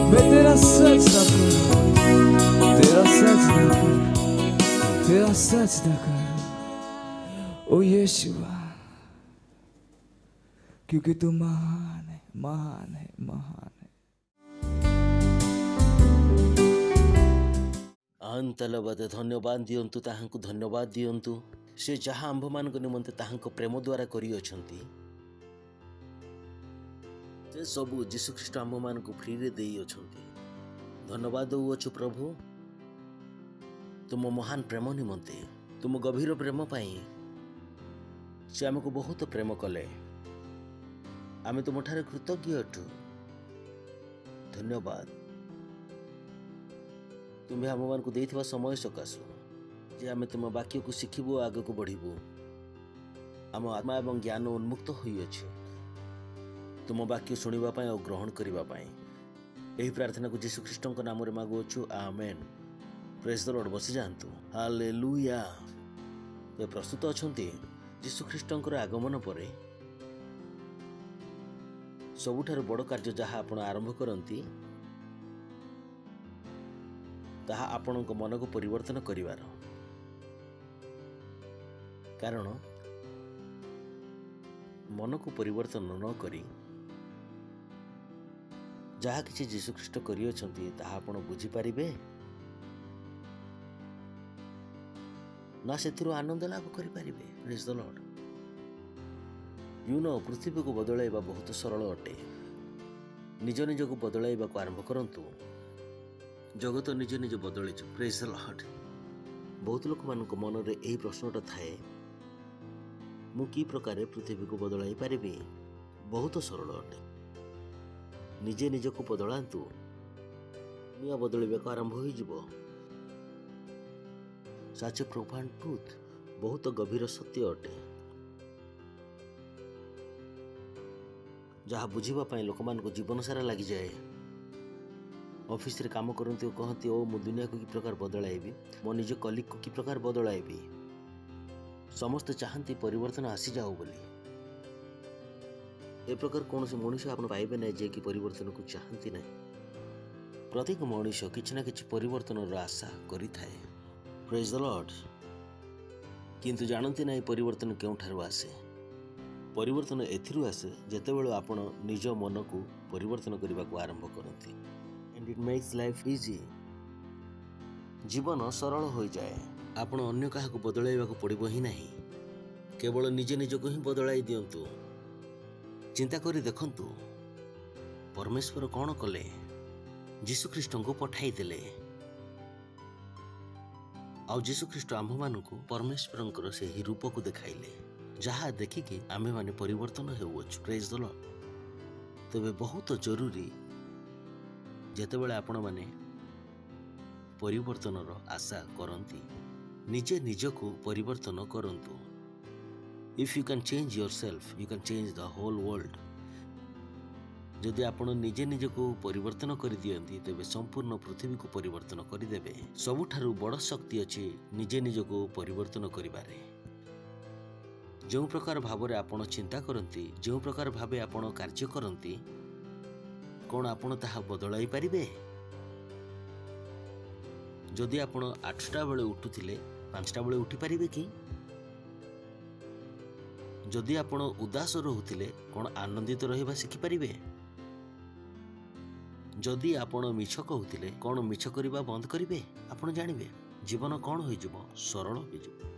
Speaker 3: मैं तेरा सजदा करूं, तेरा सजदा करूं, तेरा सजदा करूं, ओ यीशुआ, क्योंकि तू महान है, महान है, महान है।
Speaker 8: अंतलबद धन्यवाद दियंतु, ताहांकु धन्यवाद दियंतु। से जहाँ आंभमान निमंते ताहांको प्रेम द्वारा करिअछंती, से सबु जीशु ख्रीष्ट आंभमान को फ्री रे देई अछंती। धन्यवाद देउअछु प्रभु, तुम महान प्रेम निमंते, तुम गभीर प्रेम पाई से आमको बहुत प्रेम कले। आमे तुमठारे कृतज्ञ अटु। धन्यवाद तुम्हें आम को देथिबा समय सकाशु जे आमे तुम वाक्य को शिखिबु, आगे को बढ़िबु। आम आत्मा एवं ज्ञान उन्मुक्त होई अछि तुम वाक्य शुणिबा पाई और ग्रहण करिबा पाई। एही प्रार्थना को यीशु ख्रीष्टଙ୍କ नामरे मागुअछु, आमेन। Praise the Lord. बसी जांतु। हालेलुया। ये प्रस्तुत अछंती यीशु ख्रीष्टଙ୍କର आगमन परे सबुठारु बड़ कार्य जहाँ आपण आरंभ करती ताहा आपणक मन को परिवर्तन करिवार। कारण मन को परिवर्तन न करी जहाँ किसी यीशु ख्रीष्ट करियछंती ताहा आपण बुझी पारिबे ना सेथिरु आनंद लाभ करि पारिबे। Praise the Lord. पृथ्वी को बदलाइबा बहुत सरल अटे। निज निज को बदलाइबा को आरंभ करंतु, जगत निज निज बदली। Praise the Lord. बहुत लोक मानक मन रे एही प्रश्नटा थाए, मु की प्रकार पृथ्वी को बदलाई पारिबी? बहुत सरल अटे। निजे निज को बदलांतु, दुनिया बदलैबा को आरंभ होई जिवो। सच प्रोफाउंड ट्रुथ, बहुत गभीर सत्य अटे। जहाँ बुझीबा पाई लोक मान को जीवन सारा लगी जाए। ऑफिस रे काम करती कहती ओ मु दुनिया को कि प्रकार बदलाइबी, मो निज कलिग को कि प्रकार बदलाइबी। समस्त चाहती परिवर्तन आसी जाओ बोली। ए प्रकार कौन से मनुष्य आप पाइबे ना जे कि परिवर्तन को चाहती ना। प्रत्येक मनुष्य किछि ना किछि परिवर्तन आशा करि थाए। Praise the Lord. किंतु जानती ना परिवर्तन केउठारु आसे। परिवर्तन एथिरु आसे जेतेबेले आपण निज मन को परिवर्तन करने को आरंभ करती। And it makes life easy. जीवन सरल हो जाए। आपण अन्य काहा को बदलाइबा को पड़िबो ही नहीं। केवल निजे निज को ही बदलाई दियंतु। चिंता करी देखंतु परमेश्वर कौन कले जीशु ख्रीष्ट को पठाई देले आउ जीशु ख्रीष्ट आम्भ मानकु परमेश्वर से ही रूप को देखाइले जहाँ देखिकी आमे माने परिवर्तन हेउछु। Praise the Lord. तबे बहुत जरूरी जेतेबेले आपण माने परिवर्तन आशा करती निजे निजको परिवर्तन करंतु। If you can change yourself you can change the whole world. जदि आपण निजे निजको परिवर्तन कर दियंती तेबे संपूर्ण पृथ्वी को परिवर्तन करदेवे। सबुठारु बड़ शक्ति अछि निजे निजको परिवर्तन करिबारे। जो प्रकार भाव में आपण चिंता करती जो प्रकार भावे आपण कार्य करती कौन आपण ताहा बदलाई पारिबे? जदि आपण 8टा बेले उठुथिले 5टा बेले उठी पारिबे कि? जदि आपण उदास रहुथिले कौन आनंदित रहिबा शिखि पारिबे? जदि आपण मिछ कहूथिले कौन मिछ करिबा बंद करिबे? आपण जानिबे जीवन कौन होई जिवो सरल होई जिवो।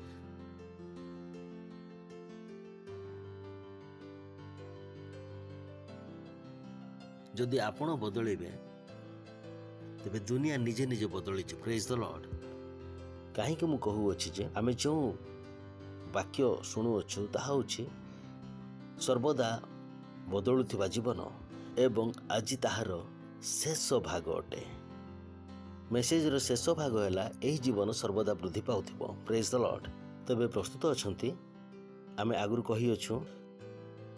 Speaker 8: जदि आपण बदलैबे तेबे दुनिया निजे निजे बदली। Praise the Lord. कहीं मु कहूँगी जे आमे जो वाक्य शुणुअछु ताहा होछि सर्वदा बदलुथिबा जीवन एवं आज ताहार शेष भाग अटे। मेसेज रो शेष भाग हैला एही जीवन सर्वदा वृद्धि पाउथिबो। Praise the Lord. तबे प्रस्तुत अछंती आमे आगुर कहि अछु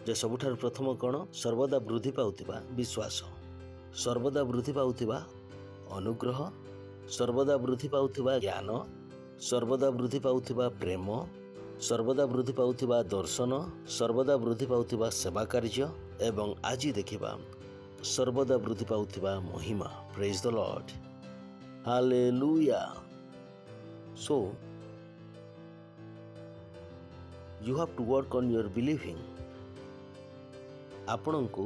Speaker 8: जे सबुठार प्रथम कौन सर्वदा वृद्धि पाउथिबा विश्वास, सर्वदा वृद्धि पाउथिबा अनुग्रह, सर्वदा वृद्धि पाउथिबा ज्ञान, सर्वदा वृद्धि पाउथिबा प्रेम, सर्वदा वृद्धि पाउथिबा दर्शन, सर्वदा वृद्धि पाउथिबा सेवा कार्य एवं आज देखिबा सर्वदा वृद्धि पाउथिबा महिमा। Praise the Lord. Hallelujah. So you have to work on your believing। आपण को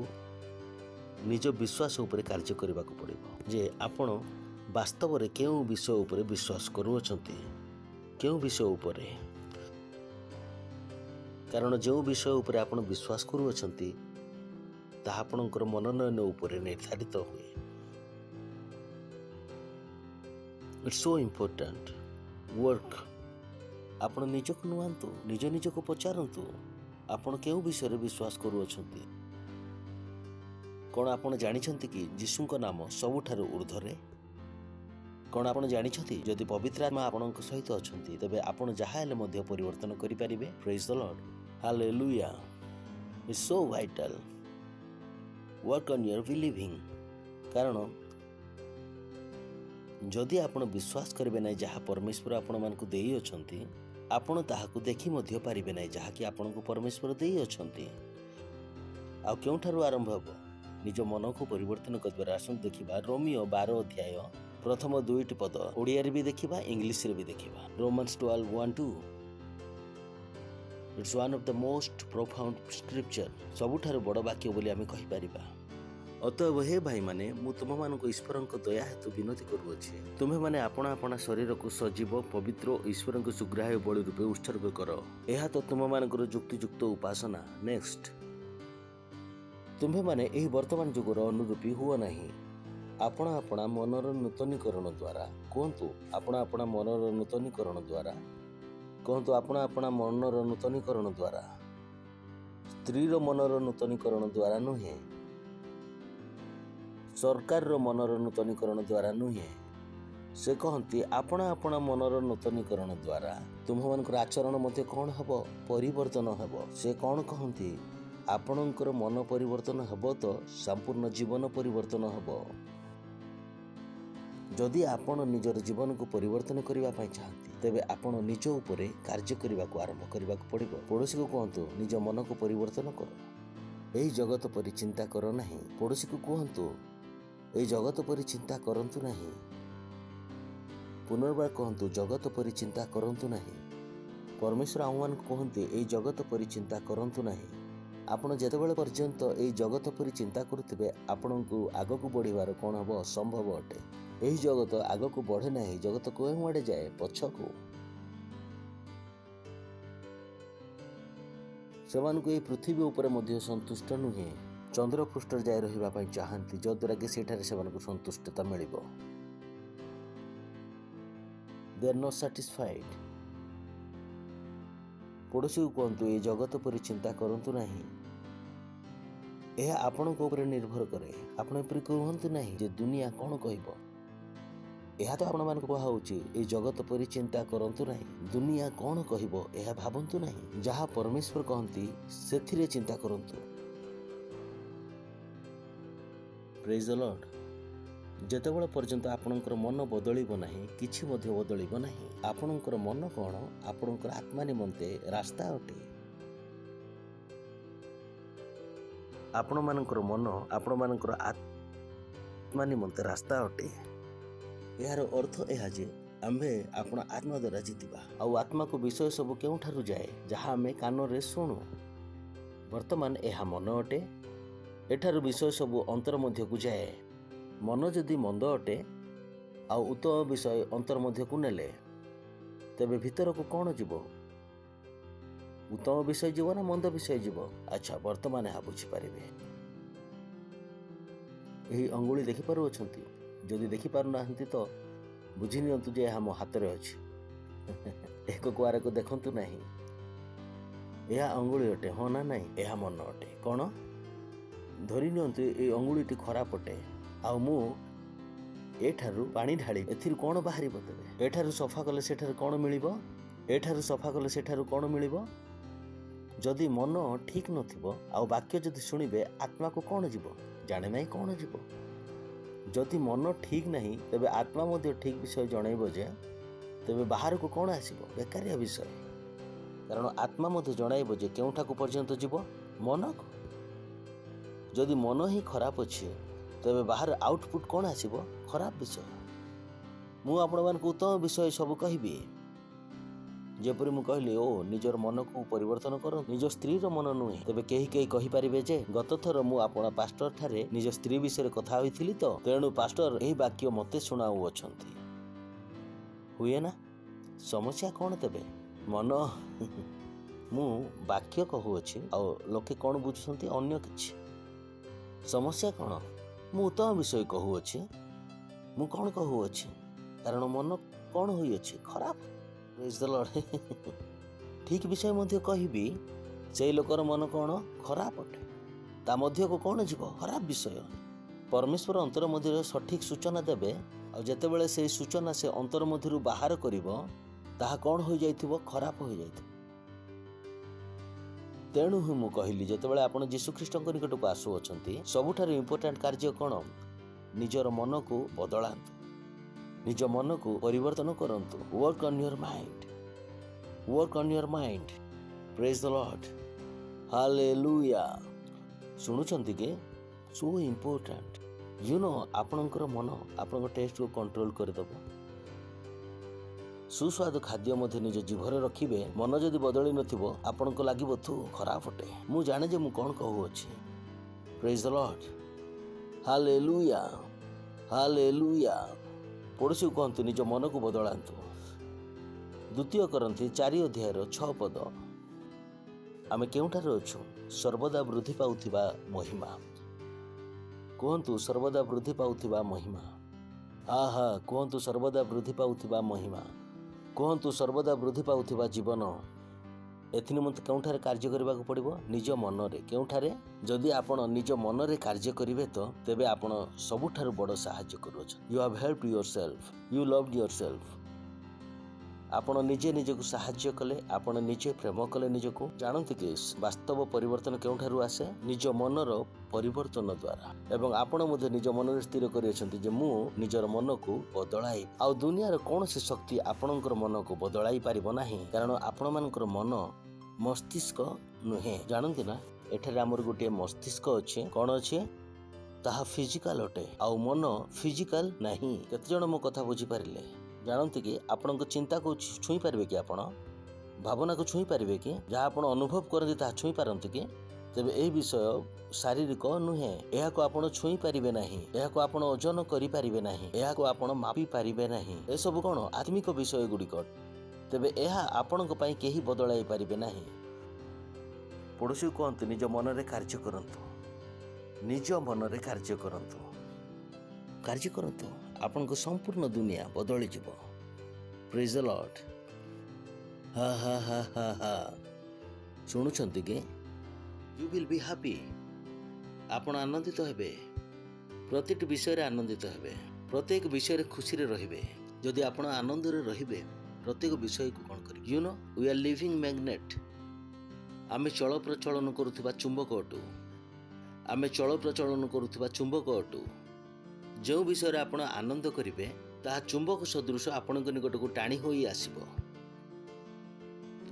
Speaker 8: निज विश्वास उपर कार्य करने को पड़ो जे आपण वास्तव में केउ विषय उपर विश्वास करुअछंती केउ विषय उपर। कारण जो विषय उपर आपण विश्वास करुअछंती ताहा आपणकर मनोनयन उपर निर्धारित हुए। It's so important work. आपण निजक नुआंतु निज निजक पचारंतु आपण केउ विषय रे विश्वास करुअछंती। कौन आपण जानिछंती कि जीशुଙ୍କ नाम सबुठारु ऊर्ध्वरे? कौन आपण जानिछंती जदि पवित्र आत्मा आपणक सहित अछंती तबे आपण जहा हेले मध्य परिवर्तन करि परिबे। Praise the Lord. Hallelujah. It's so vital. Work on your believing. कारण जदि आपण विश्वास करिबे नै जहा परमेश्वर आपण मानकु देई अछंती आपण ताहाकु देखि मध्य पारिबे नै जहा कि आपणकु परमेश्वर देई अछंती। आ केउठारु आरंभ हबो? निज मन को परिवर्तन करबार। आसन देखिबा रोमियो 12 अध्याय प्रथम 2 पद ओडिया रे भी देखिबा इंग्लिश रे भी देखिबा। Romans 12:1-2। It's one of the most profound scripture. सबुठारु बड़ वाक्य बोली आमे कहि परिबा। अतएव हे भाई माने मु तुम मानको ईश्वरक दया हेतु विनती करूअछि तुम्हें माने आपणा आपणा शरीर को सजीव पवित्र और ईश्वरक सुग्राह्य बलि रूपे उत्सर्ग कर। एहा तो तुम मानकर युक्तियुक्त उपासना। नेक्स्ट। तुम्हें माने एही वर्तमान युगर अनुरूपी हुआ नहीं आपणा आपणा मनर नूतनीकरण द्वारा। कहतु आपणा आपणा मनर नूतनीकरण द्वारा। कहतु आपणा आपणा मनर नूतनीकरण द्वारा। स्त्रीर मनर नूतनीकरण द्वारा नुहे, सरकार मनर नूतनीकरण द्वारा नुहे। से कहती आपणा आपणा मनर नूतनीकरण द्वारा तुम मानकर आचरण मध्य कौन हब? परिवर्तन हब। से कौन कहती आपणकर मन परिवर्तन हब तो संपूर्ण जीवन परिवर्तन हब। जदि आपण निजर जीवन को परिवर्तन करने चाहती तेबे आपण निज उपरे कार्य करने को आरंभ करने को पड़ो। पड़ोसी को कहतु निज मन को परिवर्तन कर। यही जगत परि चिंता कर नहीं। पड़ोसी को कहतु यही जगत परि चिंता करंतु नहीं। पुनर्बार कहतु जगत परि चिंता करंतु नहीं। परमेश्वर आह्वान कहते यही जगत परि चिंता करंतु नहीं। आपण जेतेबेले पर्यंत यही जगत परि चिंता करुथिबे आपण को आग को बढ़िबार कौन हम असंभव अटे। यही जगत आग को बढ़े नहीं। जगत कोई आड़े जाए पछकू। सेमानकु ए पृथ्वी उपरे मध्य संतुष्ट नुहे चंद्र पृष्ठ जाए रहिबा पई चाहंती जद्वारा कि सेठारे सेमानकु संतुष्टता मिलिबो। They are not satisfied. पड़ोसी को कहतु ए जगत पर चिंता करंतु नहीं। यह आपण को ऊपर निर्भर करे। आपण पर कहतु नहीं जे दुनिया कौन कहबो। यह तो आपण मान को कहाउची ए जगत पर चिंता करंतु नहीं दुनिया कौन कहबो यह भाबंतु नहीं। जहाँ परमेश्वर कहंती सेथिरे चिंता करंतु। Praise the Lord. जेतेबेले पर्यंत आपणकर मन बदलिबो नाही किछि मध्य बदलिबो नाही। आपणकर मन कौन आपणकर आत्मा निमंते रास्ता अटे। आपण मानकर मन आपण मानकर आत्मा निमंते रास्ता अटे। यार अर्थ यह जे आम्भे आपण आत्मा द्वारा जीतिबा आउ आत्मा को विषय सब केउठारु जाए जहाँ आमे कान रे सुनु। वर्तमान यह मन अटे। एठारु विषय सब अंतर मध्य को जाए। मन जदि मंद अटे आउ उत्तम विषय अंतर मध्य को नेले तेबे भीतर को कौन जीव उत्तम विषय जीव ना मंद विषय जीव। अच्छा वर्तमान यह बुझीपारे। यही अंगुली देखिपारु अछंती जदि देखिपारु नाहंती तो बुझी नियंतु जे यह मो हाथ रे अछि। एक कुआरे को देखंतु नहीं। यह अंगुली अटे हाँ ना नहीं यह मन अटे। कौन धरी नियंतु ए अंगुलीटी खराब अटे आउ मु एठारु पानी ढाली एथिर कौन बाहरी बतेबे। एठारु सफा कले सेठारु कौन मिलिबो। एठारु सफा कले सेठारु कौन मिलिबो। जदि मन ठीक नथिबो आउ वाक्य जदि सुनिबे आत्मा को कौन जीवो जाने नहीं कौन जीवो। जदि मन ठीक नहीं तेबे आत्मा मध्य ठीक विषय जनइबो जे तेबे बाहर को कौन आसीबो बेकारिया विषय। कारण आत्मा मध्य जनइबो जे केउठा को पर्यंत जीवो मन को। जदि मन ही खराब अछि तेबे बाहर आउटपुट कौन आसीबो खराब विषय। मु आपण मान को उत्तम विषय सब कहिबी जेपरि मु कहली ओ निजर मन को परिवर्तन कर निज स्त्री रो मन नुहे। तेबे केही केही कहि परिबे जे गत थर मु आपण पास्टर ठारे निज स्त्री विषय कथा होइथिली तो तेणु पास्टर एही वाक्य मते सुनाउ अछंती हुए ना। समस्या कौन तेबे मन मु वाक्य कहू अछि आ लोके कौन बुझुछंती अन्य किछि। समस्या कौन मु उत्तम विषय कहू अछि मु कौन कहू अछि कारण मन कौन होई अछि खराब। Praise the Lord. ठीक विषय मध्य कहिबी से लोकर मन कौन खराब अटे ता मध्य को कौन जीव खराब विषय। परमेश्वर अंतर मध्य सठिक सूचना देबे आ जेतेबेले से सूचना से अंतर मध्यरु बाहर करिवो ताहा कौन हो जाइथिबो खराब हो जाइथिबो। तेणु ही मु कहली जेतेबेले आपण यीशु ख्रीष्टଙ୍କ निकटକୁ आसु अछंती सबुठारु इंपोर्टेंट कार्य कौन निजर मन को बदलांतु निज मन को परिवर्तन करंतु। Work on your mind work on your mind. Praise the Lord. Hallelujah. सुनुचंती के सो इंपोर्टेंट यू नो आपणकर मन आपन टेस्ट को कंट्रोल करदेव। सुस्वादु खाद्य मध्य निज जीभरे रखिबे मन जदि बदली नथिबो आपन को लागिबो थू खराब अटे। मु जाने जे मु कोन कहू अछि। Praise the Lord. Hallelujah hallelujah. पड़ोसी को कहतु निज मन को बदलांतु। द्वितीय करंती 4 अध्याय 6 पद। आमे केउठार अछु सर्वदा वृद्धि पाउथिबा महिमा। कहतु सर्वदा वृद्धि पाउथिबा महिमा। आहा कहतु सर्वदा वृद्धि पाउथिबा महिमा। कहतु सर्वदा वृद्धि पाउथिबा जीवन। एथि निमंते केउठारे कार्य करबा को पड़िबो निज मन रे। केउठारे जदि आपण निज मन रे कार्य करिवे तो तेबे आपण सबुठारु बड़ सहाय्य करूछ। You have helped yourself you loved yourself. आपण निजे निजको सहाय्य कले आपण निजे प्रेम कले निजको। जानते कि वास्तव परिवर्तन केउठारु आसे निज मनर परिवर्तन द्वारा। एवं आपण मध्ये निज मन रे स्थिर करि अछंती जे मु निजर मन को बदलाई आ दुनिया रे कोनोसी शक्ति आपणकर मन को बदलाई पारिबो नाही। कारण आपण मानकर मन मस्तिष्क नुहे। जानते ना एठारे हमर गोटे मस्तिष्क अछि कोन अछि ताहा फिजिकल अटे आ मन फिजिकल नाही। केते जण मो कथा बुझी पारिले जानते कि आपण को चिंता को छुई पारबे कि आपण भावना को छुई पारबे कि जहाँ आपण अनुभव करते ताहा छुई पारंते कि तेबे एही विषय शारीरिक नुहे। एहा को आपण छुई पारिबे नाही। एहा को आपण ओजन करि पारिबे नाही। एहा को आपण मापी पारिबे नाही। ए सब कोन आत्मिक विषय गुडी तेबे एहा आपण को पई केही बदलाई पारिबे नाही। पड़ोसी कहतु निज मन में कार्य करंतु, निज मन में कार्य करंतु, कार्य करंतु, आपन को संपूर्ण दुनिया बदली जीव। Praise the Lord. हा हा हा हा हा शुणुछंती के यू विल बी हैप्पी। आपण आनंदित हेबे, प्रत्येक विषय रे आनंदित हेबे, प्रत्येक विषय रे खुशी रे रहिबे। जदि आपण आनंद रे रहिबे प्रत्येक विषय को कोन करिवे। You know we are living magnet. आमे चल प्रचलन करुवा चुंबक अटु, आमे चल प्रचलन करुवा चुंबक अटु। जो विषय रे आपण आनंद करिवे ताहा चुंबक सदृश आपण निकट को टाणी होई आसीबो।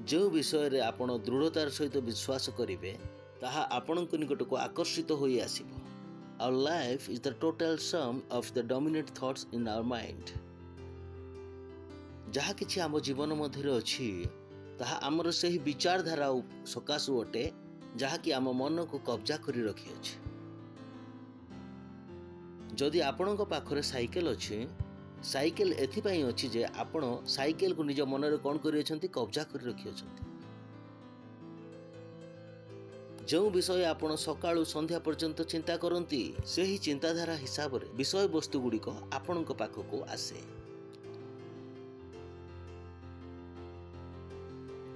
Speaker 8: जो विषय रे आपण दृढ़तार सहित विश्वास करिवे ताहा आपण निकट को आकर्षित होई आसीबो। Our life is the total sum of the dominant thoughts in our mind। जहा किछि आम जीवन मध्य अछि ताहा आमर सही विचारधारा सकाशु अटे जहा कि आम मन को कब्जा करी रखी अछि। जदि आपणक पाखरे साइकेल अछि, साइकेल एथिपाई अछि जे आपण साइकेल को निज मन रे कोन करि अछंती, कब्जा करी रखी अछंती। जो विषय आपण सकाळु संध्या पर्यंत चिंता करंती सेही चिंताधारा हिसाब रे विषय वस्तु गुड़िक आपणक पाखको आसे।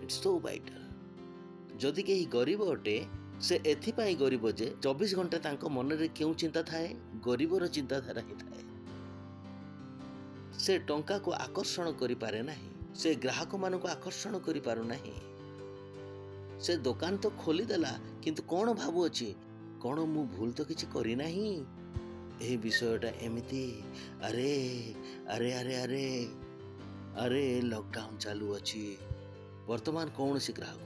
Speaker 8: It's so vital. जदि केही गरीब अटे से एथिपाई गरीब जे 24 घंटा तांको मन रे केउ चिंता थाए, गरीबर चिंताधारा ही थाए। से टंका को आकर्षण करि पारे नाही, से ग्राहक मान को आकर्षण करि पारु नाही। से दुकान तो खोली देला किंतु कौन भाबु अछि, कौन मु भूल तो किछि करि नाही। एही विषयटा एमिति अरे अरे अरे अरे अरे लॉकडाउन चालू अछि, वर्तमान कौन सी ग्राहक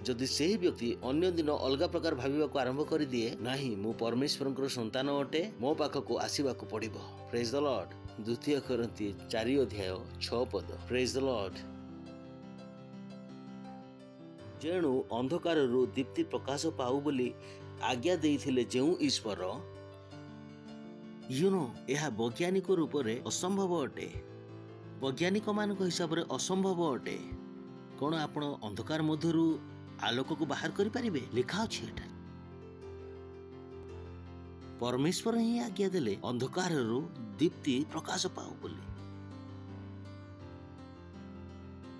Speaker 8: जदि से व्यक्ति अन्य दिन अलग प्रकार भाविबा को आरंभ कर दिए नाही मु परमेश्वर संतान अटे, मो पाखक आसीबा को पड़िबो। Praise the Lord. द्वितीय कोरिन्थी 4 अध्याय 6 पद। Praise the Lord. जेणु अंधकार दीप्ति प्रकाश पाऊ बोली आज्ञा देइथिले जेउ ईश्वर, यू नो यह वैज्ञानिक रूप में असंभव अटे, वैज्ञानिक मान हिसाब से असंभव अटे। कौन आपण अंधकार मध्यरु आलोक को बाहर करि परिबे? लिखा अछि एटा परमेश्वर ही आज्ञा देले अंधकार दीप्ति प्रकाश पाऊ बोली।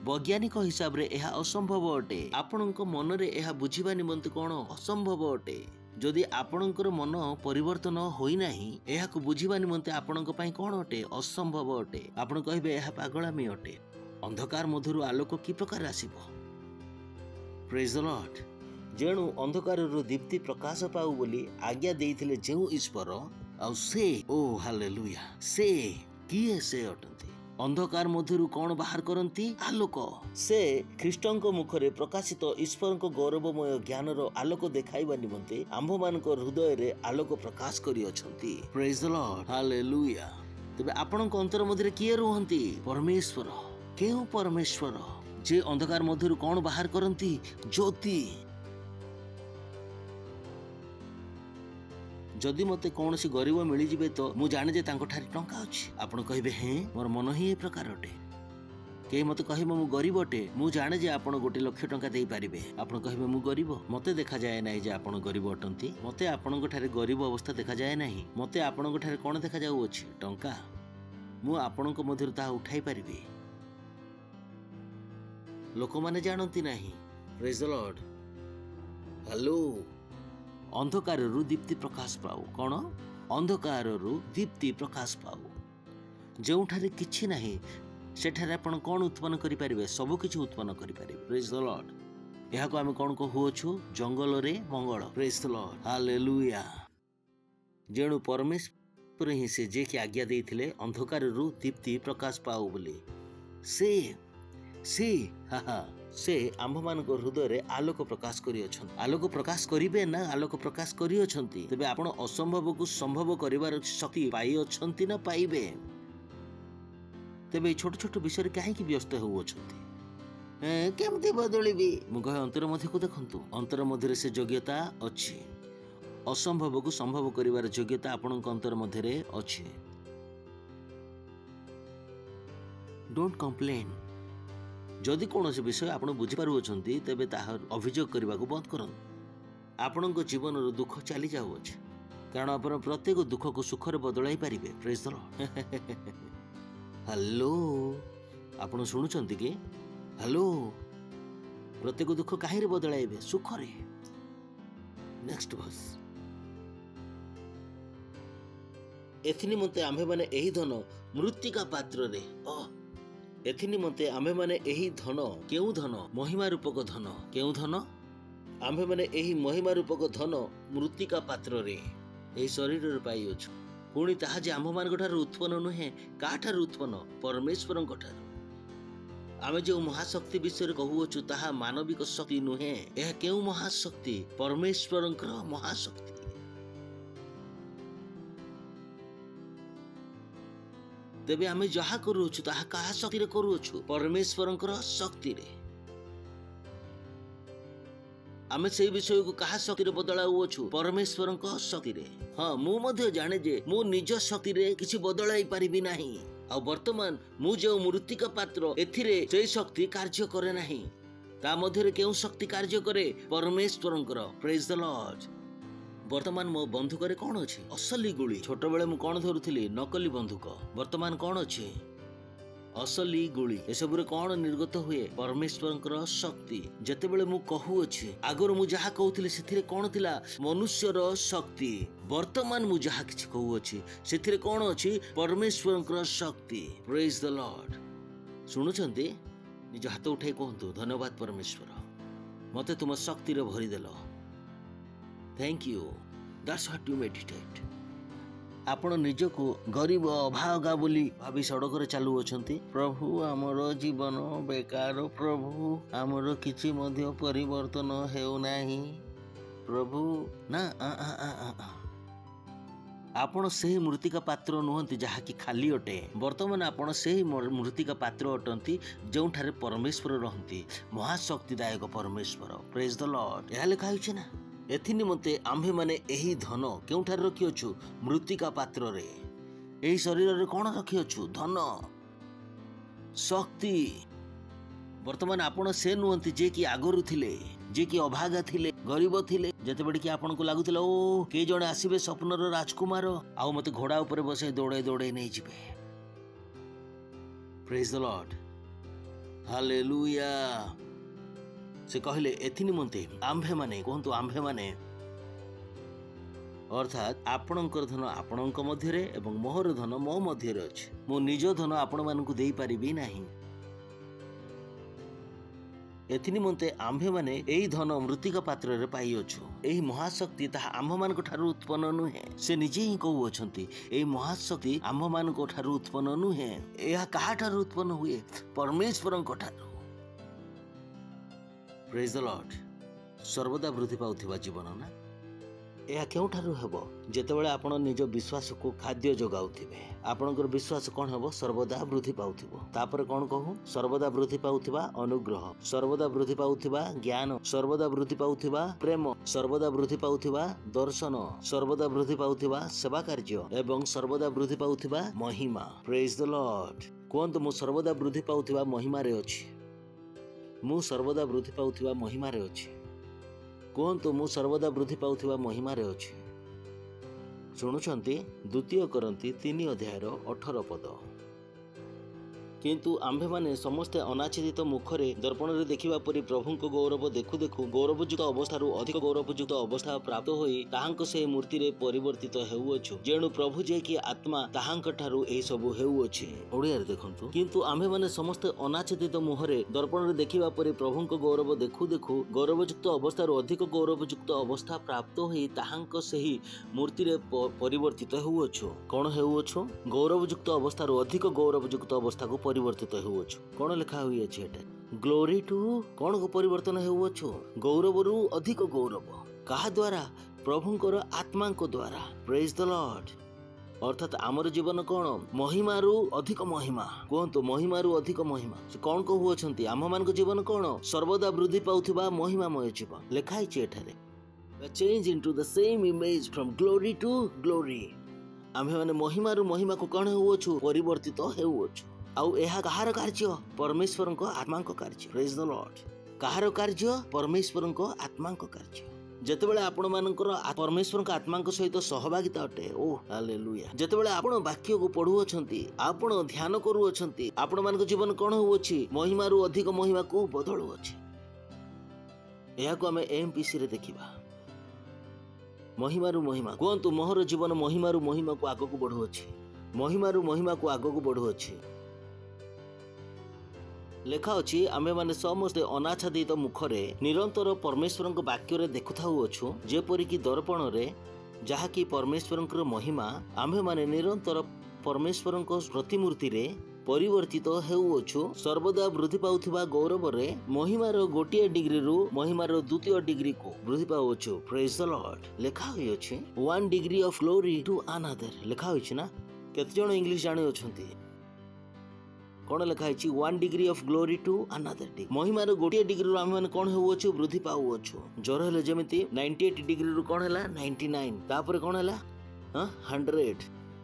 Speaker 8: वैज्ञानिक हिसाब रे यह असंभव अटे। आपणक मन रे यह बुझिबा निमंते कोन असंभव अटे। जदि आपणकर मन परिवर्तन होई नाही, यह को बुझिबा निमंते आपणक पई कोन अटे? असंभव अटे। आपण कहबे यह पागलामी अटे। अंधकार मधुरु आलोक की प्रकार आसीबो? Praise the Lord. जेणु अंधकार दीप्ति प्रकाश पाऊ बोली आज्ञा देइथिले जेउ ईश्वर, आ से ओ हालेलुया, से किए से अटंती? अंधकार मधुरु कौन बाहर करती? आलोक। से ख्रीष्टंक मुखरे प्रकाशित ईश्वर गौरवमय ज्ञानर आलोक देखाइबा निमंते आंभ मानक हृदय रे आलोक प्रकाश करी अछंती। Praise the Lord. हालेलुया। तबे आपनक अंतर मध्यरे किए रुहंती? परमेश्वर। केउ परमेश्वर जे अंधकार मधुरु कौन बाहर करती? ज्योति। जदि मते कौन सी गरीब मिली जिबे तो मु जाने जे तांको ठारी टंका अछि। आपण कहिबे हे मोर मन ही ए प्रकार अटे। के मते कहिबे मु गरीब अटे, मु जाने जे आपण 1 लाख टंका देई पारिबे। आपण कहिबे मु गरीब, मते देखा जाय नाही जे आपण गरीब अटंती। मते आपणक ठारे गरीब अवस्था देखा जाय नाही। मते आपणक ठारे कोन देखा जाउ अछि? टंका। मु आपणक मध्यरु ता उठाई पारिबे। लोक माने जानंती नाही। Praise the Lord. हेलो। अंधकार दीप्ति प्रकाश पाऊ। कौन? अंधकार दीप्ति प्रकाश पाऊ। जो किछि नाही सेठारे आपण कौन उत्पन्न करि परिबे? सब किछि उत्पन्न करि परिबे। Praise the Lord. एहा को आमे कौन कहूछु? जंगल रे मंगल। Praise the Lord. हालेलुया। जेणु परमेश्वर ही से जे कि आज्ञा देइथिले अंधकार दीप्ति प्रकाश पाऊ बोली, से हा हा से आंभ मानक हृदय रे आलोक प्रकाश करी अछंती। आलोक प्रकाश करिबे ना आलोक प्रकाश करी अछंती। तबे आपण असंभव को संभव करिवार शक्ति पाई अछंती ना पाइबे? तबे छोट छोट विषय रे काहे कि व्यस्त हो अछंती? केमती बदलिबी? मु कहे अंतर मध्य को देखंतु। अंतर मध्य रे से योग्यता अछि। असंभव को संभव करिवार योग्यता आपणक अंतर मध्य रे अछि। Don't complain. जदि कौन विषय आप बुझीपारुंट तेरे तार अभियोग करने को बंद कर आपण जीवन दुख चली जाऊँच कारण आप प्रत्येक दुख को सुख बदलाई पारे। Praise the Lord. हेलो आपण शुणुंट कि हेलो प्रत्येक दुख कहीं बदलाइबे सुख रे। नेक्स्ट वर्स एथि निमंते आम्भे माने एही धन मृत्तिका पात्र रे एथि निमंते आम्भे माने एही धन केउ धन महिमा रूपक धन केउ धन आम्भे माने एही महिमा रूपक धन मृत्तिका पात्र रे एही शरीर रे पाई अछु पुणी ताहा जे आम्भ मान ठार उत्पन्न नुहे का ठार उत्पन्न परमेश्वर ठार। आमे जो महाशक्ति विषय कहूछु ताहा मानविक शक्ति नुहे यह केउ महाशक्ति परमेश्वर महाशक्ति। तेबे आमे जहा करूछु ताहा कहा शक्ति रे करूछु परमेश्वर शक्ति रे। आमे से विषय को कहा शक्ति रे बदलाउछु परमेश्वर शक्ति रे। हाँ मु मध्य जाने जे मु निज शक्ति रे किछि बदलाई परिबि नाही आ वर्तमान मु जो मृत्तिका पात्र एथिरे से शक्ति कार्य करे नाही ता मध्य रे केउ शक्ति कार्य करे परमेश्वरंकर। Praise the Lord. वर्तमान मो बंधुक रे कौन अछि असली गुली। छोट बेले मु कौन धरुथिली नकली बंधुक वर्तमान कौन अछि असली गुली। एसबु रे कौन निर्गत हुए परमेश्वरंकर शक्ति। जते बेले मु कहू अछि आगर मु जहा कहउथिली सेथिरे कौन थिला मनुष्यर शक्ति वर्तमान मु जहा किछि कहू अछि सेथिरे कौन अछि परमेश्वरंकर शक्ति। Praise the Lord. सुनुछंती निज हाथ उठाई कहंतु धन्यवाद परमेश्वर मते तुम शक्ति रे भरि देलो। Thank you. That's what you meditate. आपण निज को गरीब अभागा बोली भाभी सड़क रे चालू अछंती प्रभु आमर जीवन बेकार प्रभु आमर किछि मध्य परिवर्तन हेउ नाही प्रभु ना आपण से मृत्तिका पात्र नुहंती जहा कि खाली अटे। वर्तमान आपण से मृत्तिका पात्र अटंती जो ठारे परमेश्वर रहंती महाशक्तिदायक परमेश्वर। Praise the Lord. यह लिखा होइछ ना एथि निमंते आम्भे माने एही धन केउठार रखिअछु मृत्तिका पात्र रे। एही शरीर रे कोन रखिअछु धन शक्ति। वर्तमान आपण से नुहंती जे कि आगरु थिले जे कि अभागा थिले गरीब थिले जते बडी कि आपण को लागुथिला ओ के जणे आसीबे स्वप्नर राजकुमार आ मते घोड़ा ऊपर बसे दौड़े दौड़े नै जिवे। Praise the Lord. हालेलुया। से कहले एथि निमंते आम्भे माने कहंतु आम्भे माने अर्थात आपणकर धन आपणक मध्य रे एवं मोहर धन मो मध्य रे अछि मो निज धन आपण मानकु देई परिबी नाही। एथि निमंते आम्भे माने एही धन मृत्तिका पात्र रे पाई अछु। एही महाशक्ति ताहा आम्भ मानक ठारु उत्पन्न नुहे से निजे ही कहू अछंती एही महाशक्ति आम्भ मानक ठारु उत्पन्न नुहे एहा काहा ठारु उत्पन्न हुए परमेश्वरक ठारु। Praise the Lord. सर्वदा वृद्धि पाउथिबा जीवन ना यह केउठारु हेबो जेतेबेले आपण निज विश्वास को खाद्य जोगाउथिबे आपणकर विश्वास कोन हेबो सर्वदा वृद्धि पाउथिबो। तापर कोन कहू सर्वदा वृद्धि पाउथिबा अनुग्रह सर्वदा वृद्धि पाउथिबा ज्ञान सर्वदा वृद्धि पाउथिबा प्रेम सर्वदा वृद्धि पाउथिबा दर्शन सर्वदा वृद्धि पाउथिबा सेवा कार्य एवं सर्वदा वृद्धि पाउथिबा महिमा। Praise the Lord. कोन मु सर्वदा वृद्धि पाउथिबा महिमा रे अछि मु सर्वदा वृद्धि पाउथिबा महिमा रे अछि कहतु मु सर्वदा वृद्धि पाउथिबा महिमा रे अछि। शुणुछंती द्वितीय करंती 3 अध्यायर 18 पद। किंतु आम्भे माने समस्ते अनाच्छादित मुखरे दर्पण रे देखिबा परि प्रभुंक गौरव देखु देखु गौरवयुक्त अवस्थारु अधिक गौरवयुक्त अवस्था प्राप्त होई ताहांक से मूर्ति रे परिवर्तित हेउअछु जेणु प्रभु जे कि आत्मा ताहांक ठारु एही सबु हेउअछि। ओडिया रे देखंतु किंतु आम्भे माने समस्ते अनाच्छादित मुखरे दर्पण रे देखिबा परि प्रभुंक गौरव देखु देखु गौरवयुक्त अवस्थारु अधिक गौरवयुक्त अवस्था प्राप्त होई ताहांक सेही मूर्ति रे परिवर्तित हेउअछु। कोन हेउअछु गौरवयुक्त अवस्थारु अधिक गौरवयुक्त अवस्था को परिवर्तित हेउअछु। कोन लिखा होई अछि एटा ग्लोरी टू कोन को परिवर्तन हेउअछु गौरवरु अधिक गौरव कहा द्वारा प्रभुंकर आत्मा को द्वारा। Praise the Lord. अर्थात आमर जीवन कोन महिमारु अधिक महिमा कहंतु महिमारु अधिक महिमा से कोन को हुअछंती आम मान को जीवन कोन सर्वदा वृद्धि पाउथिबा महिमामय जीवन लिखाई छै एठारे change into the same image from glory to glory. आमे माने महिमारु महिमा को कोन हेउअछु परिवर्तित हेउअछु। आउ यह कहार कार्य परमेश्वर आत्मा कार्य प्रेज द लॉर्ड कहार कार्य परमेश्वर आत्मा कार्य जेतेबेले आपण मानकर परमेश्वर आत्मा सहित सहभागिता अटे ओ हालेलुया जेतेबेले आपण वाक्य को पढुअछंती आपण ध्यान करूअछंती आपण मान जीवन कोन होउछि महिमा रु अधिक महिमा को बदलुअछि एहा को हमें एमपीसी रे देखिबा महिमा रु महिमा कोंतु मोहर जीवन महिमा रु महिमा को आगो को बढ़ुअछि महिमा रु महिमा को आगो को बढ़ुअछि लेखा अछि आमे माने समस्ते अनाच्छादित मुखरे निरंतर परमेश्वर वाक्य देखुथाउ अछु जेपरि कि दर्पण रे जहा कि परमेश्वर महिमा आमे माने निरंतर परमेश्वर प्रतिमूर्ति रे परिवर्तित हेउअछु सर्वदा वृद्धि पाउथिबा गौरव रे महिमार गोटिए डिग्री रु महिमार द्वितीय डिग्री को वृद्धि पाउअछु प्रेज द लॉर्ड लेखा होई अछि 1 degree of glory to another लेखा होई छि ना केते जण इंग्लिश जानि अछंती कौन लिखाई 1 degree of glory to another degree महिमार गोटे डिग्री आम मैंने कौन होउछु वृद्धि पाउछु जर हेले जेमिति 98 डिग्री रु कौन हैला 99 तापर कौन हैला 100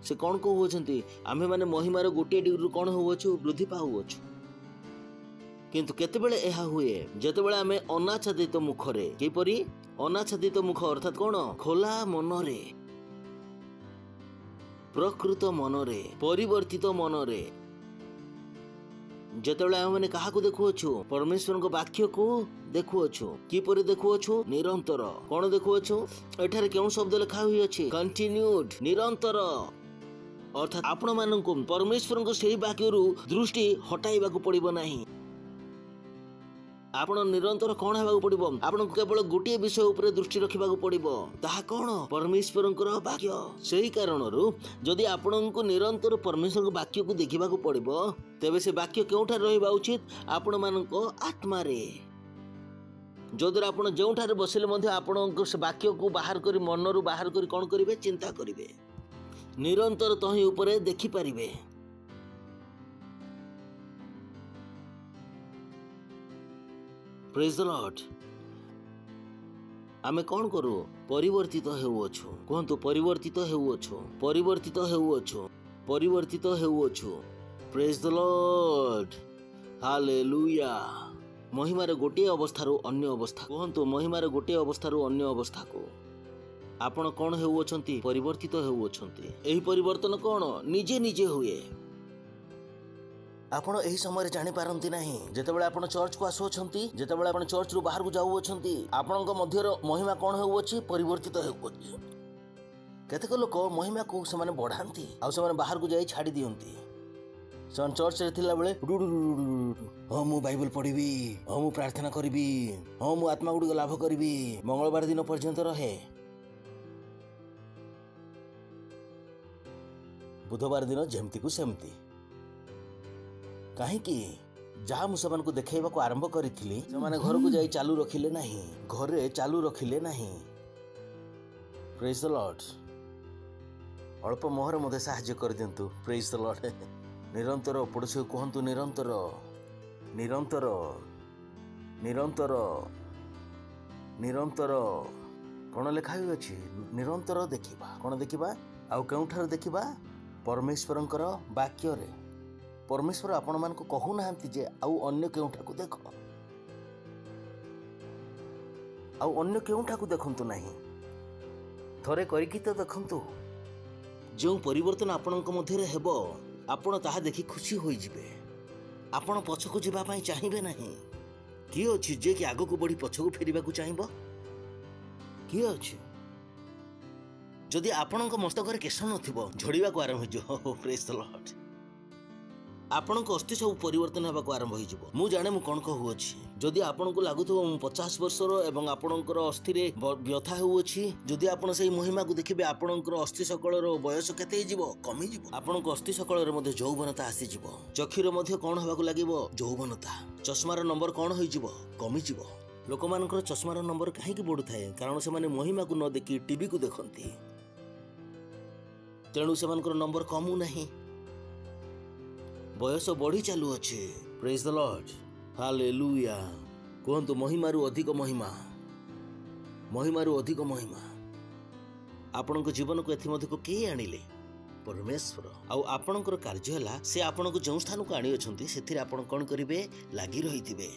Speaker 8: से कौन को होछंती आमे माने महिमार गोटे डिग्री रु कौन होउछु वृद्धि पाउछु किंतु केतेबेले एहा हुए जेतेबेले आमे अनाच्छादित मुखरे किपरि अनाच्छादित मुख अर्थात कौन खोला मनरे प्रकृत मनरे परिवर्तित मनरे जेतेबेले आमे कहा को देखुअछु परमेश्वर को वाक्य को देखुअछु किपरि देखुअछु निरंतर कोन देखुअछु एठारे केउ शब्द लिखा हुई अछि कंटिन्यूड निरंतर अर्थात आपण माननको परमेश्वर को सेही वाक्य रु दृष्टि हटाइबा को पड़िबो नाही आपण निरंतर कोन हेबा को पड़िबो आपण केवल गोटे विषय ऊपर दृष्टि रखिबा को पड़िबो ताहा कोन परमेश्वरंकर वाक्य सेही कारणरु जदि आपणको निरंतर परमेश्वर वाक्य को देखिबा को पड़िबो तेबे से वाक्य केउठा रहिबा उचित आपण मानको आत्मा रे जदि आपण जेउठारे बसिले मध्ये आपणको से वाक्य को बाहर करी मनरु बाहर करी कोन करिवे चिंता करिवे निरंतर तही ऊपर देखि परिबे प्रेज द लॉर्ड आमे कौन करू परिवर्तित हेउअछु कहंतु परिवर्तित हेउअछु परिवर्तित हेउअछु परिवर्तित हेउअछु प्रेज द लॉर्ड हालेलुया महिमार गोटे अवस्था रु अन्य अवस्था कहंतु महिमार गोटे अवस्था रु अन्य अवस्था को आपण कौन हेउअछंती परिवर्तित हेउअछंती एही परिवर्तन कौन निजे निजे हुए आपण एही समय जानि पारंती नाही जेतेबेले आपण चर्च को आसुछंती जेतेबेले आपण चर्च रु बाहर को जाउछंती आपनक मध्यर महिमा कोन हेउछि परिवर्तित हेउछि केतेक लोक महिमा को समान बढ़ांती आ समान बाहर को जाई छाडी दियंती सन चर्च रे थिला बेले हो मु बाइबल पढिबी हो मु प्रार्थना करबी हो मु आत्मा गुडी लाभ करबी मंगलवार दिन पर्यंत रहे बुधवार दिन जेमती को सेमती कहीं जहाँ मुझे को देखा को आरंभ करी से घर को जाई चालू रखिले नहीं घरे चालू रखिले नहीं प्रेज द लॉर्ड अल्प मोहर मते साहाय्य कर दिंतु प्रेज द लॉर्ड निरंतर पड़ोसी कहतु निरंतर निरंतर निरंतर निरंतर कौन लिखा हुई अच्छी निरंतर देखा कौन देखा आउ केउठार देखा परमेश्वरंकर वाक्य रे परमेश्वर आपण मान को कहू नाहंती जे आउ अन्य केउठा को देख आउ अन्य केउठा को देखंतु नाही थरे करिकि तो देखंतु जो परिवर्तन आपणक मध्य रे हेबो आपण ताहा देखि खुशी होई जिवे आपण पछको जिबा पई चाहिबे नाही की अछि जे कि आगो को बढी पछको फेरिबा को चाहिबो की अछि जदि आपणक मस्तक रे केश नथिबो झड़ीबा को आरंभ हो प्रेज द लॉर्ड आपण अस्थि सब परिवर्तन होगा आरंभ हो मु जाने मु कौन कहूँगी जदि आपण को लगुव 50 वर्षर एवं आपणकर अस्थि व्यथा होउछि जदि आपण से महिमा को देखिबे आपणकर अस्थि सकलर बयस केते हिजिबो कमी जिवो आपणक अस्थि सकलर मध्ये यौवनता आसी जिवो चक्षुर मध्ये कोन होबाकू लागिवो यौवनता चश्मार नंबर कोन होई जिवो कमी जिवो लोक मानकर चश्मार नंबर काहे की बढ़ु थाए कारण से माने महिमा को न देखि टीवी को देखंती तेणु से मानकर नंबर कमु नहीं बयस बढ़ी चालू अच्छे प्रेज द लॉर्ड हालेलुया कहंतु महिमारु अधिक महिमा महिमारु अधिक महिमा आपणक जीवन को एथि मध्य को के आनिले परमेश्वर आउ आपणकर कार्य है से आपण को जो स्थान को आनी अच्छे से आप कौन करेंगे लगी रही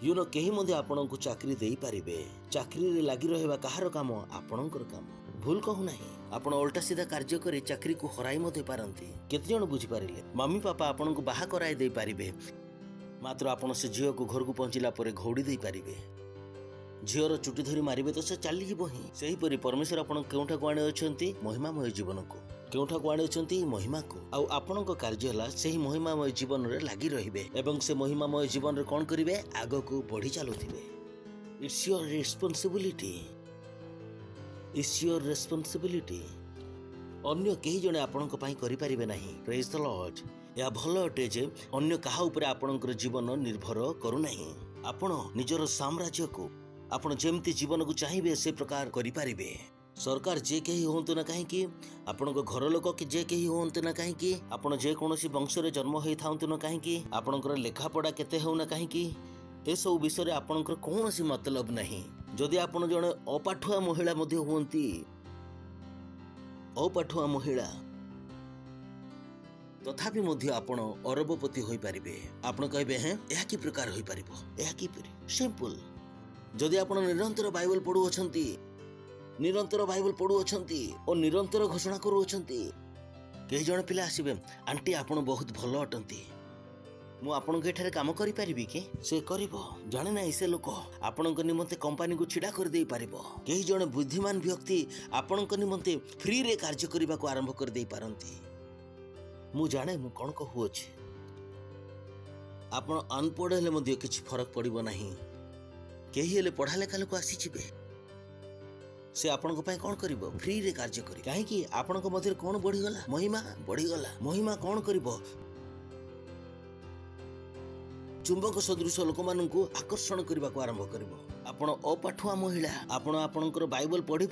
Speaker 8: यूनो कहीं मध्य आपण को चाकरी दे पारे चाकरी लगी रहा कहार काम आपणकर काम भूल कहूना आपण उल्टा सीधा कार्य कर चाकरी को हराई मध्य पारती केते जण बुझिपारे मम्मी पापा आपण को बाहा कराई दे पारे मात्र आपण से झील को घर को पहुंचला पर घौड़ी दे पारे झीर चुटी धरी मारे तो से चली ही सेहीपरि परमेश्वर आपण केउठा को आने अछंती महिमामय जीवन को केउठा को आने अछंती महिमा को आउ आपणक कार्य हला सेही महिमामय जीवन रे लागि रहिबे एवं से महिमामय जीवन रे कोन करिवे आगो को बढ़ी चालुथिबे। It's your responsibility it's your responsibility अन्य केही जने आपणक पई करि परिबे नाही। Praise the Lord. या भलो अटे जे अन्य काहा ऊपर आपणकर जीवन निर्भर करू नाही। आपण निजर साम्राज्य को आपण जेमती जीवन को चाहिए से प्रकार करि पारिबे। सरकार जे कहीं होंतु ना कहीं आपण घर लोक कि जे कहीं होंतु ना कहीं आपण जे कोनोसी वंश रे जन्म होई थांतु ना कहीं आपणकर लेखा पढ़ा केते हो ना कहीं ए सब विषय रे आपणकर कोनोसी मतलब नहीं। जदि आपण जने अपाठुआ महिला मध्ये होंती अपाठुआ महिला तथापि मध्य आपण अरबपति होई पारिबे। आपण कहबे हैं एहा की प्रकार होई पारिबो एहा की सिंपल जदि आपण निरंतर बाइबल पढ़ु अछंती निरंतर बाइबल पढ़ु अछंती और निरंतर घोषणा करू अछंती कई जण पिला आसीबे आंटी आपण बहुत भलो अटंती मु आपण के ठरे काम करि परिबी के से करिवो जाने ना ऐसे लोक आपण को निमंते कंपनी को छिडा कर देई पारिबो। कई जण बुद्धिमान व्यक्ति आपण को निमंते फ्री रे कार्य करिबा को आरंभ कर देई पारंती। मु जाने मु कोन कहू अछि आपण अनपढ़ हेले मध्ये किछ फरक पड़िबो नाही। केही हेले पढ़ा लेखा लोक आसीछिबे से आपण को पय कोन करिवो फ्री रे कार्य करी काहे आपण को मध्य कोन बढ़ी गला महिमा कोन करिवो चुंबक सदृश लोक माननकु आकर्षण करबा को आरंभ करिवो। आपण अपाठुआ महिला आपण आपणकर बाइबल पढ़ी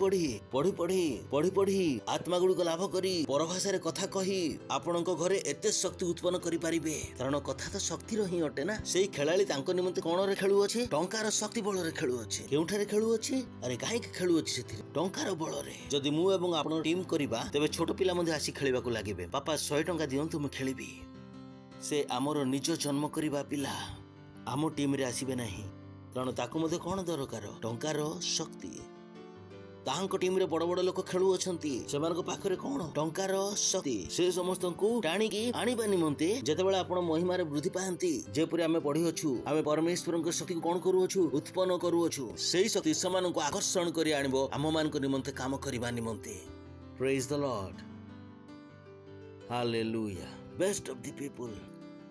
Speaker 8: आत्मा गुडी को लाभ करी परभाषा रे कथा कही आपणक घरे एते शक्ति उत्पन्न करि पारिबे कारण कथा तो शक्ति रही अटे ना। सेही खेलाली तांको निमंते कोन रे खेलु अछि टंकार शक्ति बल रे खेलु अछि केउठारे खेलु अछि अरे काहे के खेलु अछि सेथि टंकार बल रे। जदि मु एवं आपण टीम करिबा तबे छोट पिला मध्ये आसी खेलिबा को लागिबे पापा 100 टंका दियंतु मु खेलिबी से आमर निज जन्म करिबा पिला आम टीम रे आसीबे नाही कारण ताकु मध्ये कोन दरकार टंकार शक्ति ताहांको टीम रे बड़ बड़ लोक खेलु अछंती सेमानको पाखरे कोन टंकार शक्ति से समस्त को टाणी की आनिबा निमंते जेतेबेला आपण महिमा रे वृद्धि पाहंती जेपरि आमे पढी अछु आमे परमेश्वरक शक्ति को कोन करू अछु उत्पन्न करू अछु सेही शक्ति समानको आकर्षण करी आनिबो आम मानको निमंते काम करिबा निमंते। Praise the Lord hallelujah. Best of the people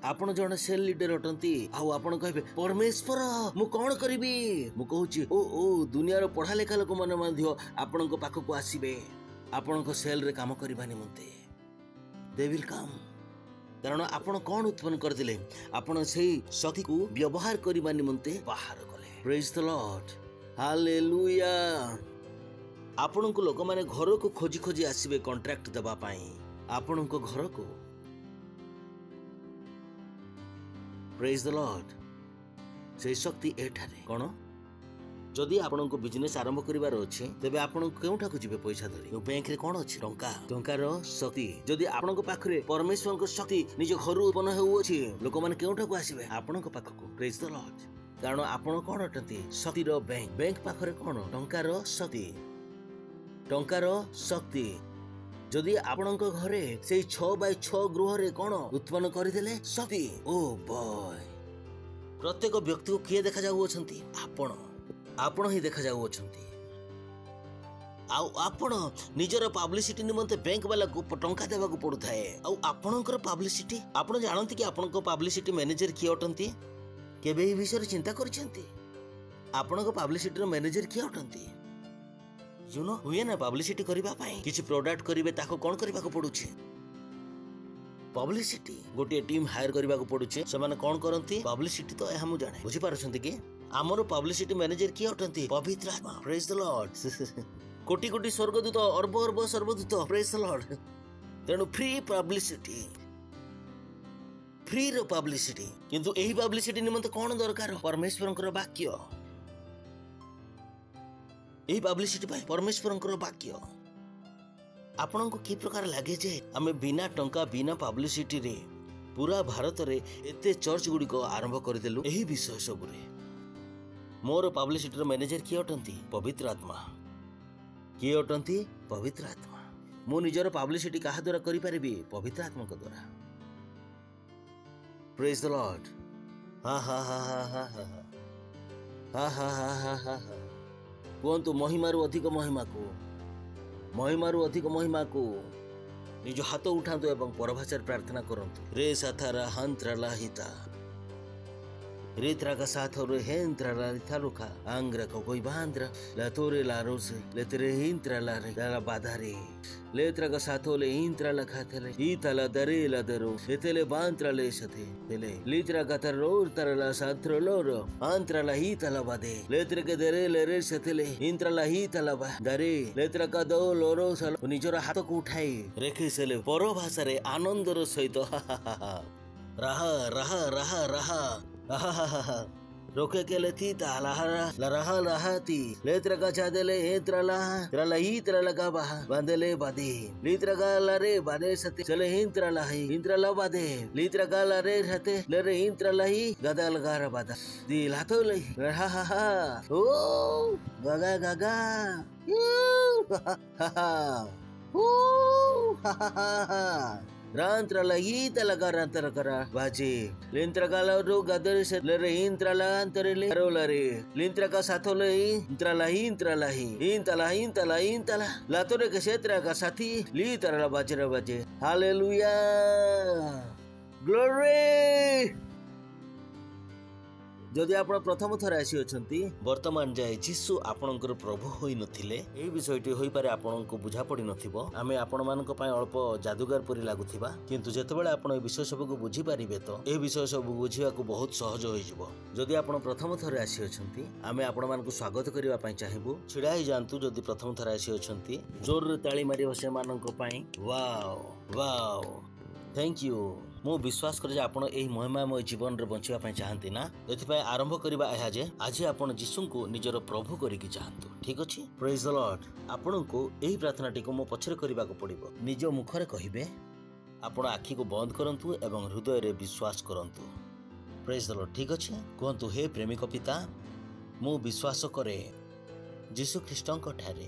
Speaker 8: आपण जण सेल लीडर अटंती आउ आपण कहबे परमेश्वर मु कोन करबी मु कहूची ओ दुनिया रो पढ़ा लेखा लोक मन मध्ये आपण को पाख को आसीबे आपण को सेल रे काम करबा निमंते दे विल कम कारण आपण कोन उत्पन्न कर दिले आपण सेही शक्ति को व्यवहार करबा निमंते बाहर कले। Praise the Lord hallelujah. आपण को लोक माने घर को खोजी खोजी आसीबे कॉन्ट्रैक्ट देबा पई आपण को घर को। Praise the Lord. से शक्ति एठारे कोन जदि आपण को बिजनेस आरंभ करिवार अछि तबे आपण केउठा को जिवे पैसा धरि बैंक रे कोन अछि टंकार शक्ति जदि आपण को पाखरे परमेश्वर को शक्ति निज घर उत्पन्न हेउ अछि लोक माने केउठा को आसीबे आपण को पाख को। प्रेज द लॉर्ड कारण आपण कोन अटंती शक्ति रो बैंक पाखरे कोन टंकार शक्ति जदि आपणक घरे से 6x6 गृह रे कोन उत्पन्न करथिले शक्ति ओ बॉय प्रत्येक व्यक्ति को किए देखा जाउ अछंती आपण ही देखा जाउ अछंती आउ आपण निजर पब्लिसिटी निमंते बैंक वाला को टंका देबा को पड़ु थाए आउ आपणकर पब्लिसिटी आपण जानंती कि आपणक पब्लिसिटी मैनेजर किए अटंती केबे ही विषय चिंता करछंती आपणक पब्लिसिटी रो मैनेजर किए अटंती जुनो हुए ना पब्लिसिटी करबा पई किछि प्रोडक्ट करिवे ताको कोन करबा को पडुछि पब्लिसिटी गोटे टीम हायर करबा को पडुछि समान कोन करंती पब्लिसिटी तो हम जाने बुझी पारछंती कि हमरो पब्लिसिटी मैनेजर की अटंती पवित्र आत्मा। प्रेज द लॉर्ड कोटि कोटि स्वर्गदूत अर्ब अर्ब सर्वदूत प्रेज द लॉर्ड तेनु फ्री रो पब्लिसिटी किंतु एही पब्लिसिटी निमंते कोन दरकार परमेश्वरंकर वाक्य एही पब्लिसिटी पाई परमेश्वरंकर वाक्य आपण को कि प्रकार लगे जे आमे बिना टंका बिना पब्लिसिटी रे पूरा भारत रे एते चर्च गुडी को आरंभ करदेलु। एही विषय सब रे मोर पब्लिसिटी मैनेजर किए अटंती पवित्र आत्मा। किए अटंती पवित्र आत्मा। मु निजर पब्लिसिटी कहा द्वारा करि परिबी पवित्र आत्मा को द्वारा। Praise the Lord. हा हा हा हा हा हा हा हा हा हा हा हा। कुहतु महिमारू अधिक महिमा को, महिमारू अधिक महिमा को निज हाथ उठातु एवं परभाषा प्रार्थना करंतु। रे साथारा हंत्रा हिता Ritra kasatore hentra la ritaluka angra kokoi bandra la torre la rose letre intra la badare letra kasatole intra la khatele ita la dare la daro letele bantra le sate tele litra kataror tara la santro loro antra la hita la bade letra ke dare le re satele intra la hita la dare letra ka do loro sal ନିଜର ହାତକୁ ଉଠାଇ ରେଖେଇଲେ ପର ଭାଷାରେ ଆନନ୍ଦର ସହିତ ରାହା ରାହା ରାହା ରାହା रोके के लेती तालाहरा लरहा लहाती लेत्र का चादले हेत्रला त्रलही त्रलगा बहा बांधले बादे लित्र का लरे बादे सते चले हिंत्रला ही हिंत्रला बादे लित्र का लरे रहते लरे हिंत्रला ही गदा लगा बादा दी लातो ले हा हा हा ओ गगा गगा हा हा ओ हा हा हा Rantra la hita la garantara kara baje lintra kala ro gadare se le intra la antare le rolare lintra ka satho le intra la hi inta la la tore ke setra ka sathi litra la baje hallelujah glory। जदि आप प्रथम थर आसी अछंती वर्तमान जाए जीसु आपणकर प्रभु होई नथिले एही विषयटी होई पारे आपनको बुझा पड़ी नथिबो। आमे आपण मानक पय अल्प जादूगर परि लागुथिबा किंतु जेतेबेले आपण ए विषय सब को बुझी पारिबे तो ए विषय सब बुझिया को बहुत सहज होई जिवो। जदि आपण प्रथम थर आसी अछंती आमे आपण मानक स्वागत करिवा पय चाहिबो। छिडा ही जानतु जदि प्रथम थर आसी अछंती जोर रे ताली मारिबो से मानक पय वाओ वाओ थैंक यू। मु विश्वास करे आपण एही महिमामय जीवन रे बंचिबा पय चाहंती ना एथिपय आरंभ करिबा एहा जे आज आपण जीसु को निजर प्रभु करी कि चाहंतु। ठीक अछि प्रेज द लॉर्ड। आपण को एही प्रार्थनाटी को मो पछरे करिबा को पड़िबो। निज मुख रे कहिबे आपण आखि को बंद करंतु एवं हृदय रे विश्वास करंतु। Praise the Lord. ठीक अछि कहंतु हे प्रेमिक पिता मु विश्वास करे जीसु ख्रीष्टंक ठारे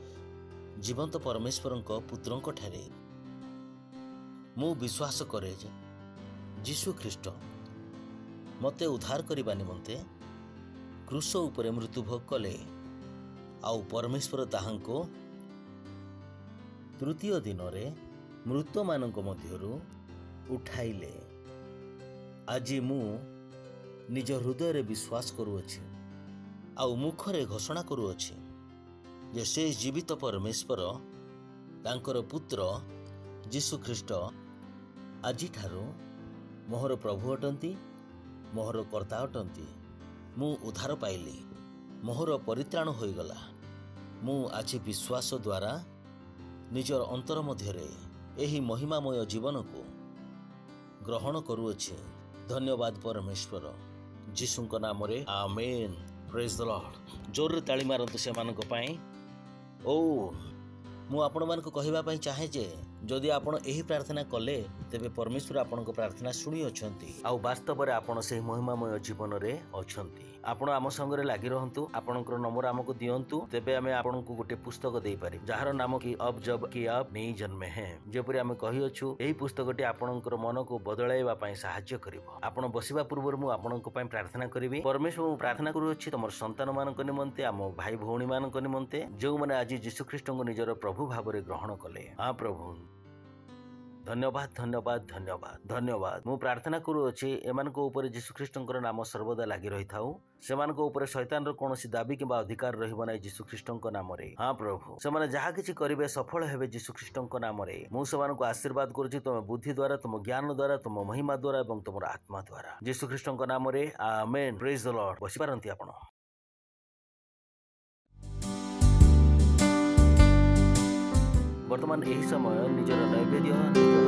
Speaker 8: जीवंत परमेश्वरंक पुत्रंक ठारे मु विश्वास करे जे जीसु ख्रीष्ट मते उद्धार करबा निमंते क्रूस उपरे मृत्यु भोग कले आउ परमेश्वर ताहांको तृतीय दिन रे मृत मानक मध्यरु उठाइले। आज मु निज हृदय रे विश्वास करूअछि आउ मुखरे घोषणा करूअछि जे से जीवित परमेश्वर तांकर पुत्र जीसु ख्रीष्ट आजि ठारू मोहर प्रभु अटंती मोहर कर्ता अटंती। मु उद्धार पाइली मोहर परित्राण होईगला। मु आज विश्वास द्वारा निजर अंतर मध्यरे एही महिमामय जीवन को ग्रहण करूअछि। धन्यवाद परमेश्वर जीसुंक नाम रे आमेन। Praise the Lord. जोर ताली मारंतु से मानक पई। ओ मु आपण मान को कहिबा पई चाहे जे जदि आपण एही प्रार्थना कले तेबे परमेश्वर आपण को प्रार्थना सुनी अछंती आ वास्तव रे आपण से महिमामय जीवन रे अछंती। आपण आम संगरे लागि रहंतु आपणकर नंबर हमको दियंतु तेबे हमें आपण को गोटे पुस्तक देई पारि जहार नाम की अब जब कि आप नहीं जन्मे हैं। जेपरि हमें कहि अछु एही पुस्तकटी आपणकर मन को बदलाइबा पई सहाय्य करिवो। आपण बसिबा पूर्व मु आपण को पई प्रार्थना करिवि। परमेश्वर प्रार्थना करू अछि तमर संतान मानक निमंते आम भाई भौणी मानक निमंते जो माने आज यीशु ख्रीष्ट को निजर प्रभु भाबरे ग्रहण कले। हां प्रभु धन्यवाद धन्यवाद धन्यवाद धन्यवाद। मु प्रार्थना करू अछि एमानको ऊपर यीशु ख्रीष्टंकर नाम सर्वदा लागि रही थाउ। सेमानको ऊपर शैतान रो कोनोसी दाबी किबा अधिकार रहिबो नै यीशु ख्रीष्टंक नाम रे। हां प्रभु सेमाने जहा किछि करिवे सफल हेबे यीशु ख्रीष्टंक नाम रे। मु सेमानको आशीर्वाद करूछि तुम बुद्धि द्वारा तुम ज्ञान द्वारा तुम महिमा द्वारा एवं तुम आत्मा द्वारा यीशु ख्रीष्टंक नाम रे आमेन। Praise the Lord. बसि पारंती आपण। वर्तमान यही समय निजर नैवेद्य निजर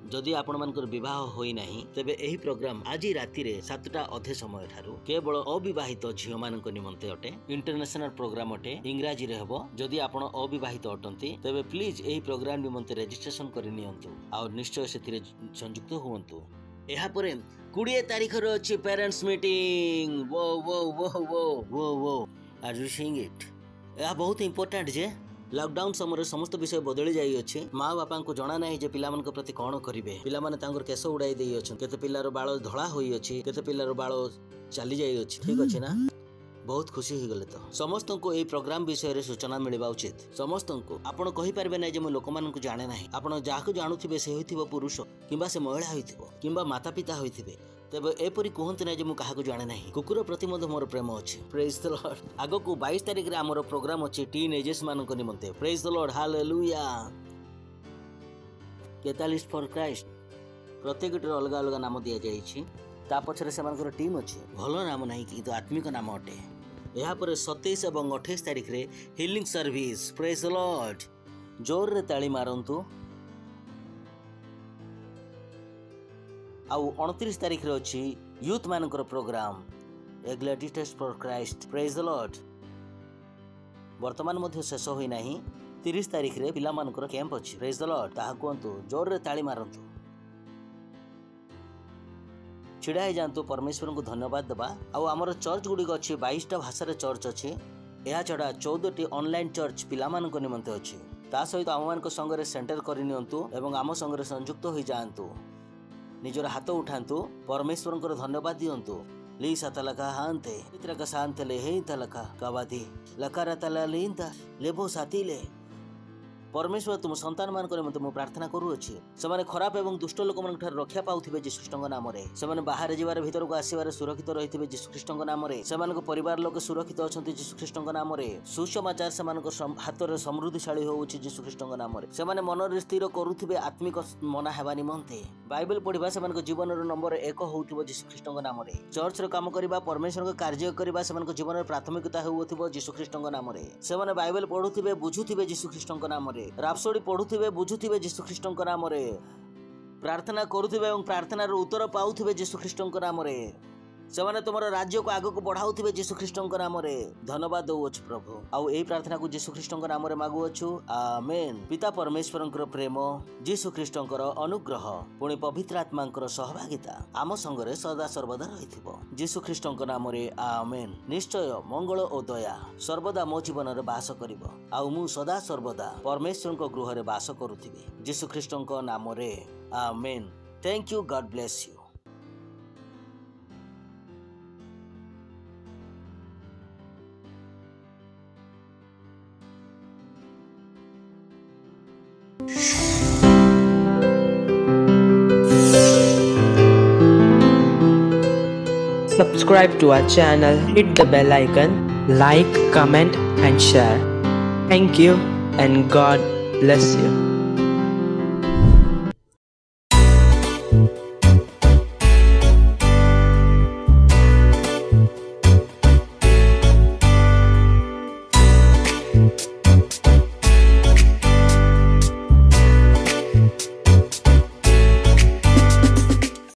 Speaker 8: जदि आपण मानकर विवाह होई नाही तेबे एही प्रोग्राम आज राति रे 7टा अधे समय ठारू केवल अविवाहित झियो मानक निमंते अटे। इंटरनेशनल प्रोग्राम अटे, इंग्राजी रे हबो। जदि आपण अविवाहित अटंती तेबे प्लीज एही प्रोग्राम निमंते रजिस्ट्रेशन करि नियंतु आ निश्चय सेथिरे संयुक्त होवंतु। एहा परे 20 तारिख रे अछि पेरेंट्स मीटिंग। वो वो वो वो वो वो आर यू सीइंग इट? यह बहुत इंपोर्टेंट जे लॉकडाउन समय समस्त विषय बदली जाई अछि। माँ बापा को जना नाही जे पिला मन प्रति कोन करिवे। पिला माने तांकर केस उड़ाई देई अछि, केते पिलार बाळ धळा होई अछि, केते पिलार बाळ चली जाई अछि। ठीक अछि ना? बहुत खुशी हो गले। तो समस्त को ए प्रोग्राम विषय रे सूचना मिलवा उचित। समस्त को आपण कहि परबे नै जे म लोक मान को जाने नाही। आपण जाहको जानुथिबे से होइथिबो पुरुष किबा से महिला होइथिबो किबा माता पिता होइथिबे, तेबे एपरी कहंत नै जे मु काहाको जाने नाही। कुकुर प्रति मध मोर प्रेम अछि। Praise the Lord. आगो को 22 तारिख रे हमर प्रोग्राम अछि टीनेजर्स मान को निमंते। Praise the Lord, hallelujah. Catalyst for Christ प्रत्येक अलग अलग नाम दिया जाइछि। ता पछरे से मानकर टीम अछि। भलो नाम नाही किंतु आत्मिक नाम अटे। यहाँ पर 27 और 28 तारिख रे healing service. Praise the Lord. जोर रे ताली मारंतु। आउ 29 तारिख रे अछि यूथ मानकर प्रोग्राम ए gladiators for Christ. Praise the Lord. वर्तमान मध्य शेष होई नाही। 30 तारिख रे पिला मानकर कैंप अछि। Praise the Lord. ताहा कोंतु जोर रे ताली मारंतु। छिड़ा ही जातु। परमेश्वर को धन्यवाद देबा। आउ हमर चर्च गुडी अछि 22टा भाषा रे चर्च अछि। एहा छडा 14टी ऑनलाइन चर्च पिला मानक निमंते अछि। ता सहित आम मान को संग रे सेंटर करि नियंतु एवं आम संग रे संयुक्त होई जांतु। निजर हाथ उठांतु। परमेश्वर को धन्यवाद दियंतु। ली सतलका हांते मित्र का शांत ले हे तलका कवादी लकारा तला लींता लेबो साथीले। परमेश्वर तुम संतान मान करे मते मु प्रार्थना करू अछि। समाने खराब एवं दुष्ट लोक मान ठार रक्षा पाउथिबे यीशु ख्रीष्टଙ୍କ नामरे। समाने बाहर जीवार भीतर को आसीबार सुरक्षित रहिथिबे यीशु ख्रीष्टଙ୍କ नामरे। समान को परिवार लोक सुरक्षित अछंती यीशु ख्रीष्टଙ୍କ नामरे। सुसमाचार समान को हाथ रे समृद्धिशाली होउछि यीशु ख्रीष्टଙ୍କ नामरे। समाने मन रे स्थिर करूथिबे आत्मिक मना हेबा निमंते। बाइबल पढिबा समान को जीवन रो नंबर 1 होउथिबो यीशु ख्रीष्टଙ୍କ नामरे। चर्च रो काम करिबा परमेश्वर को कार्य करिबा समान को जीवन रो प्राथमिकता होउथिबो यीशु ख्रीष्टଙ୍କ नामरे। समान बाइबल पढुथिबे बुझुथिबे यीशु ख्रीष्टଙ୍କ नामरे। रापसोडी पढ़ुथिबे बुझुथिबे यीशु ख्रीष्टଙ୍କ नामरे। प्रार्थना करुथिबे एवं प्रार्थनार उत्तर पाउथिबे यीशु ख्रीष्टଙ୍କ नामरे। सेमाने तुमर राज्य को आगो को बढ़ाउथिबे यीशु ख्रीष्टଙ୍କ नामरे। धन्यवाद दउछु प्रभु। आउ एई प्रार्थना को यीशु ख्रीष्टଙ୍କ नामरे मागुअछु। आमेन। पिता परमेश्वरंकर प्रेम, यीशु ख्रीष्टंकर अनुग्रह, पुणी पवित्र आत्मांकर सहभागिता आम संगरे सदा सर्वदा रहिथिबो। यीशु ख्रीष्टंक नामरे आमेन। निश्चय मंगल और दया सर्वदा मो जीवन रे वास करिवो। आउ मु सदा सर्वदा परमेश्वरंक गृह रे वास करूथिबे। यीशु ख्रीष्टंक नामरे amen. Thank you. God bless you.
Speaker 9: Subscribe to our channel, hit the bell icon, like, comment and share. Thank you and God bless you.